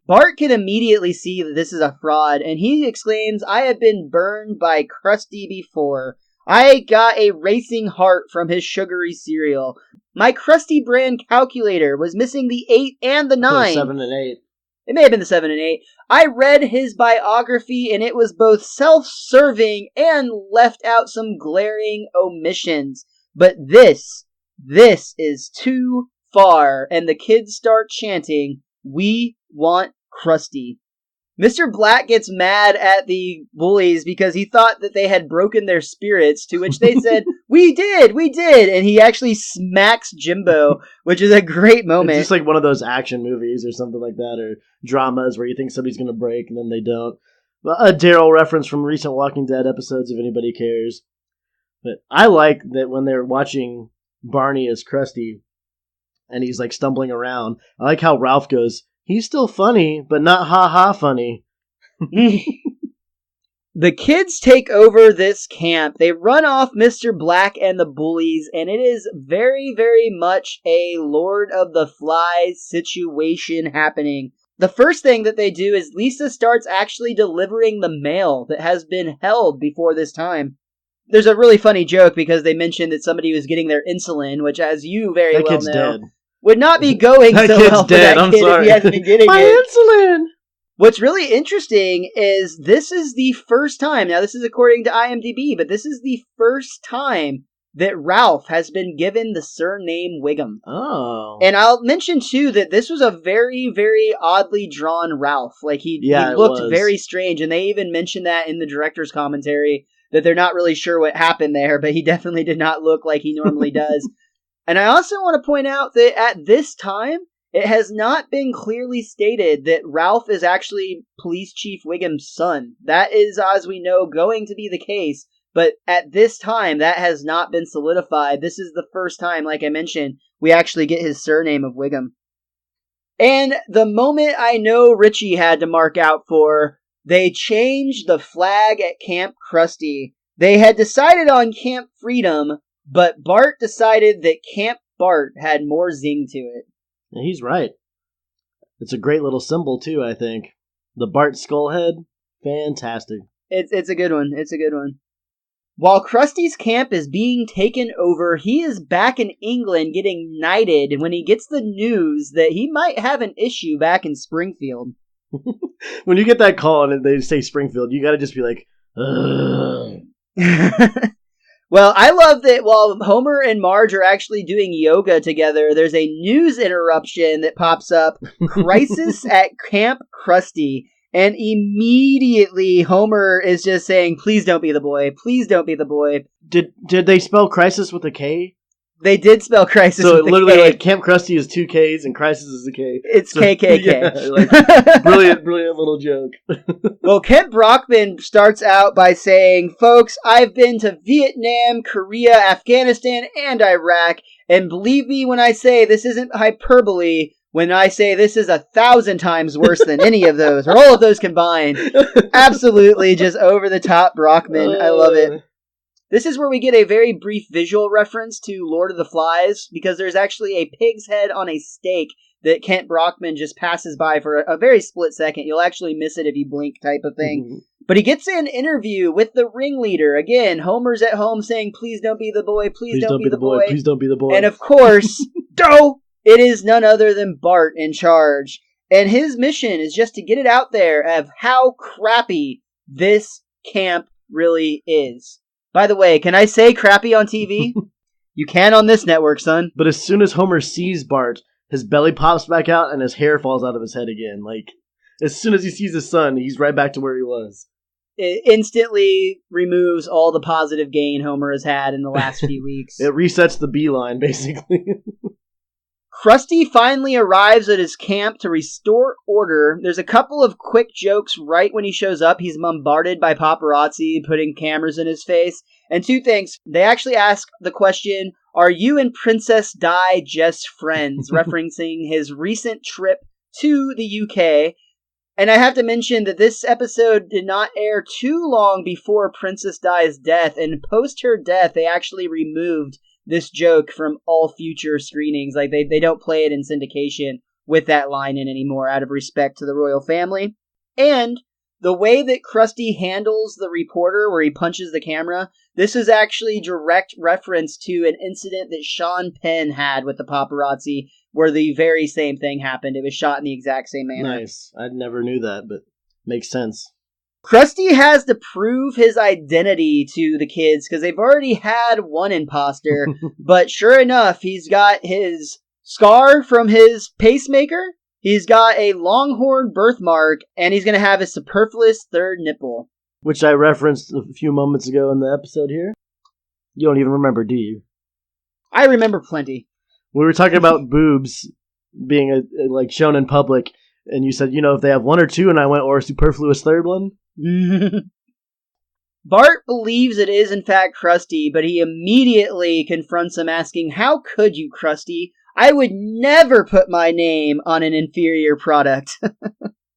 Bart can immediately see that this is a fraud, and he exclaims, "I have been burned by Krusty before. I got a racing heart from his sugary cereal. My Krusty brand calculator was missing the 8 and the 9. 7 and 8. It may have been the 7 and 8. I read his biography, and it was both self-serving and left out some glaring omissions. But this is too far." And the kids start chanting, "We want Krusty." Mr. Black gets mad at the bullies because he thought that they had broken their spirits, to which they said, we did! And he actually smacks Jimbo, which is a great moment. It's just like one of those action movies or something like that, or dramas where you think somebody's going to break and then they don't. Well, a Daryl reference from recent Walking Dead episodes, if anybody cares. But I like that when they're watching Barney as Krusty, and he's like stumbling around, I like how Ralph goes, "He's still funny, but not ha-ha funny." The kids take over this camp. They run off Mr. Black and the bullies, and it is very, very much a Lord of the Flies situation happening. The first thing that they do is Lisa starts actually delivering the mail that has been held before this time. There's a really funny joke because they mentioned that somebody was getting their insulin, which, as you very well know, dead. Would not be going so well for that kid if he hasn't been getting My insulin! What's really interesting is this is the first time, now this is according to IMDb, but this is the first time that Ralph has been given the surname Wiggum. Oh. And I'll mention, too, that this was a very, very oddly drawn Ralph. Like, he looked very strange, and they even mentioned that in the director's commentary, that they're not really sure what happened there, but he definitely did not look like he normally does. And I also want to point out that at this time, it has not been clearly stated that Ralph is actually Police Chief Wiggum's son. That is, as we know, going to be the case. But at this time, that has not been solidified. This is the first time, like I mentioned, we actually get his surname of Wiggum. And the moment I know Richie had to mark out for, they changed the flag at Camp Krusty. They had decided on Camp Freedom, but Bart decided that Camp Bart had more zing to it. Yeah, he's right. It's a great little symbol, too, I think. The Bart skull head, fantastic. It's a good one. It's a good one. While Krusty's camp is being taken over, he is back in England getting knighted when he gets the news that he might have an issue back in Springfield. When you get that call and they say Springfield, you gotta just be like, ugh. Well, I love that while Homer and Marge are actually doing yoga together, there's a news interruption that pops up, Crisis at Camp Krusty, and immediately Homer is just saying, please don't be the boy, please don't be the boy. Did they spell crisis with a K? They did spell crisis So with a literally, K. like Camp Krusty is 2 Ks and crisis is a K. It's so, KKK. Yeah, like, brilliant little joke. Well, Kent Brockman starts out by saying, folks, I've been to Vietnam, Korea, Afghanistan, and Iraq, and believe me when I say this isn't hyperbole, when I say this is 1,000 times worse than any of those, or all of those combined. Absolutely just over the top Brockman. I love it. This is where we get a very brief visual reference to Lord of the Flies, because there's actually a pig's head on a stake that Kent Brockman just passes by for a very split second. You'll actually miss it if you blink type of thing. Mm-hmm. But he gets an interview with the ringleader. Again, Homer's at home saying, please don't be the boy, please don't be the boy. Please don't be the boy. And of course, it is none other than Bart in charge. And his mission is just to get it out there of how crappy this camp really is. By the way, can I say crappy on TV? You can on this network, son. But as soon as Homer sees Bart, his belly pops back out and his hair falls out of his head again. Like, as soon as he sees his son, he's right back to where he was. It instantly removes all the positive gain Homer has had in the last few weeks. It resets the beeline, basically. Krusty finally arrives at his camp to restore order. There's a couple of quick jokes right when he shows up. He's bombarded by paparazzi putting cameras in his face. And 2 things. They actually ask the question, are you and Princess Di just friends? Referencing his recent trip to the UK. And I have to mention that this episode did not air too long before Princess Di's death. And post her death, they actually removed this joke from all future screenings. Like, they don't play it in syndication with that line in anymore out of respect to the royal family. And the way that Krusty handles the reporter where he punches the camera, this is actually direct reference to an incident that Sean Penn had with the paparazzi where the very same thing happened. It was shot in the exact same manner. Nice. I never knew that, but makes sense. Krusty has to prove his identity to the kids because they've already had one imposter, but sure enough, he's got his scar from his pacemaker, he's got a longhorn birthmark, and he's going to have his superfluous third nipple. Which I referenced a few moments ago in the episode here. You don't even remember, do you? I remember plenty. We were talking about boobs being like shown in public, and you said, if they have 1 or 2, and I went, or a superfluous third one. Bart believes it is in fact Krusty, but he immediately confronts him asking, how could you, Krusty? I would never put my name on an inferior product.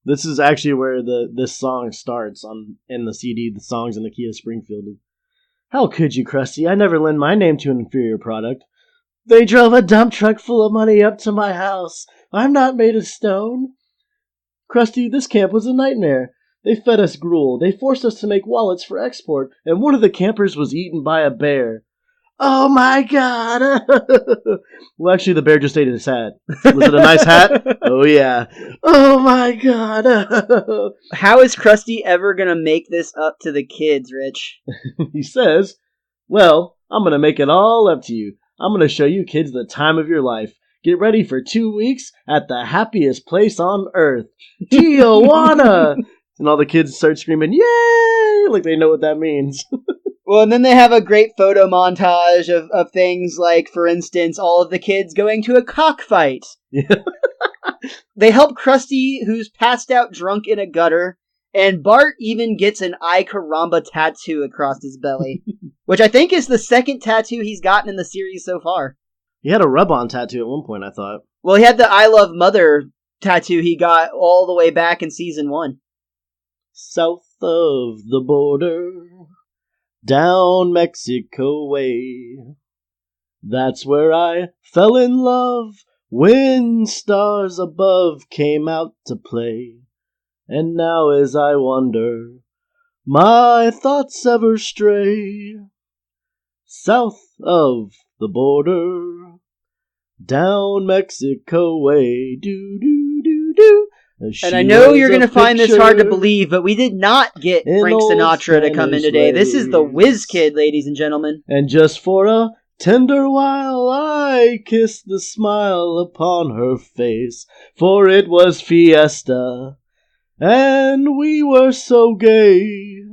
This is actually where this song starts in the CD, the songs in the Key of Springfield. How could you, Krusty? I never lend my name to an inferior product. They drove a dump truck full of money up to my house. I'm not made of stone. Krusty, this camp was a nightmare. They fed us gruel. They forced us to make wallets for export, and one of the campers was eaten by a bear. Oh my God! Well, actually, the bear just ate his hat. Was it a nice hat? Oh yeah. Oh my God! How is Krusty ever gonna make this up to the kids, Rich? He says, well, I'm gonna make it all up to you. I'm gonna show you kids the time of your life. Get ready for 2 weeks at the happiest place on earth, Tijuana! And all the kids start screaming, yay! Like they know what that means. Well, and then they have a great photo montage of things like, for instance, all of the kids going to a cockfight. Yeah. They help Krusty, who's passed out drunk in a gutter, and Bart even gets an I Caramba tattoo across his belly, which I think is the second tattoo he's gotten in the series so far. He had a rub-on tattoo at one point, I thought. Well, he had the I Love Mother tattoo he got all the way back in season 1. South of the border, down Mexico way. That's where I fell in love when stars above came out to play. And now as I wonder, my thoughts ever stray. South of the border, down Mexico way. Do do do do. And I know you're going to find this hard to believe, but we did not get Frank Sinatra to come in today. This is the WizKid, ladies and gentlemen. And just for a tender while I kissed the smile upon her face, for it was fiesta, and we were so gay.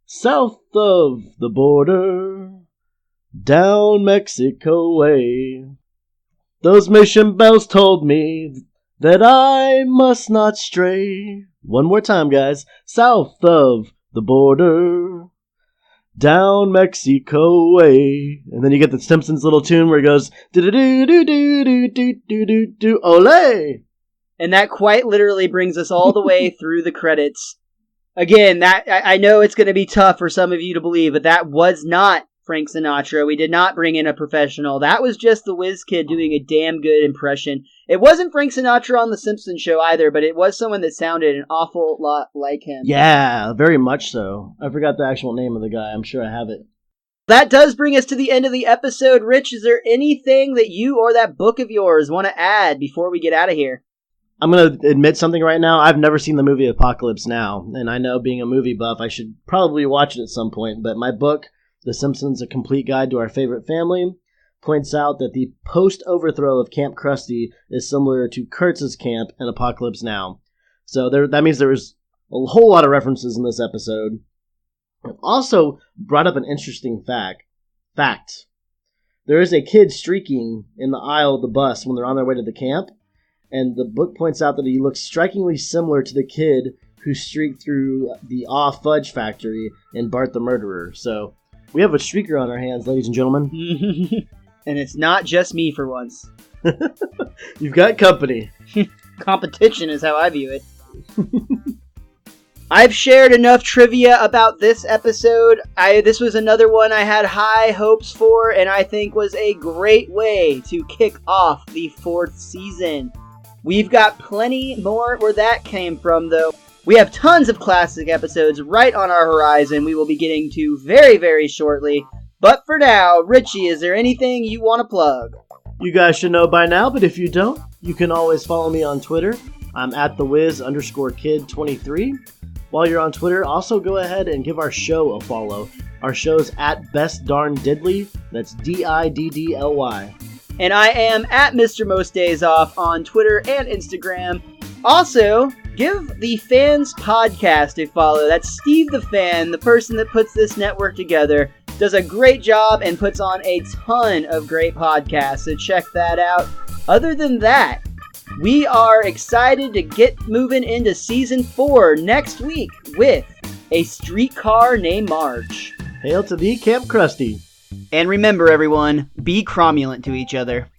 south of the border, down Mexico way. Those mission bells told me that I must not stray. One more time, guys. South of the border, down Mexico way. And then you get the Simpsons little tune where it goes, do-do-do-do-do-do-do-do-do, ole! And that quite literally brings us all the way through the credits. Again, that I know it's going to be tough for some of you to believe, but that was not Frank Sinatra. We did not bring in a professional. That was just the WizKid doing a damn good impression. It wasn't Frank Sinatra on The Simpsons show either, but it was someone that sounded an awful lot like him. Yeah, very much so. I forgot the actual name of the guy. I'm sure I have it. That does bring us to the end of the episode. Rich, is there anything that you or that book of yours want to add before we get out of here? I'm going to admit something right now. I've never seen the movie Apocalypse Now, and I know being a movie buff, I should probably watch it at some point, but my book, The Simpsons, A Complete Guide to Our Favorite Family, points out that the post-overthrow of Camp Krusty is similar to Kurtz's camp in Apocalypse Now. So that means there was a whole lot of references in this episode. It also brought up an interesting fact. There is a kid streaking in the aisle of the bus when they're on their way to the camp, and the book points out that he looks strikingly similar to the kid who streaked through the Aw Fudge factory in Bart the Murderer. So we have a streaker on our hands, ladies and gentlemen. And it's not just me for once. You've got company. Competition is how I view it. I've shared enough trivia about this episode. This was another one I had high hopes for, and I think was a great way to kick off the 4th season. We've got plenty more where that came from, though. We have tons of classic episodes right on our horizon we will be getting to very, very shortly. But for now, Richie, is there anything you want to plug? You guys should know by now, but if you don't, you can always follow me on Twitter. I'm at thewiz_kid23. While you're on Twitter, also go ahead and give our show a follow. Our show's at Best Darn Diddly. That's DIDDLY. And I am at MrMostDaysOff on Twitter and Instagram. Also, give the Fans Podcast a follow. That's Steve the Fan, the person that puts this network together. Does a great job and puts on a ton of great podcasts, so check that out. Other than that, we are excited to get moving into Season 4 next week with A Streetcar Named Marge. Hail to thee, Camp Krusty. And remember, everyone, be cromulent to each other.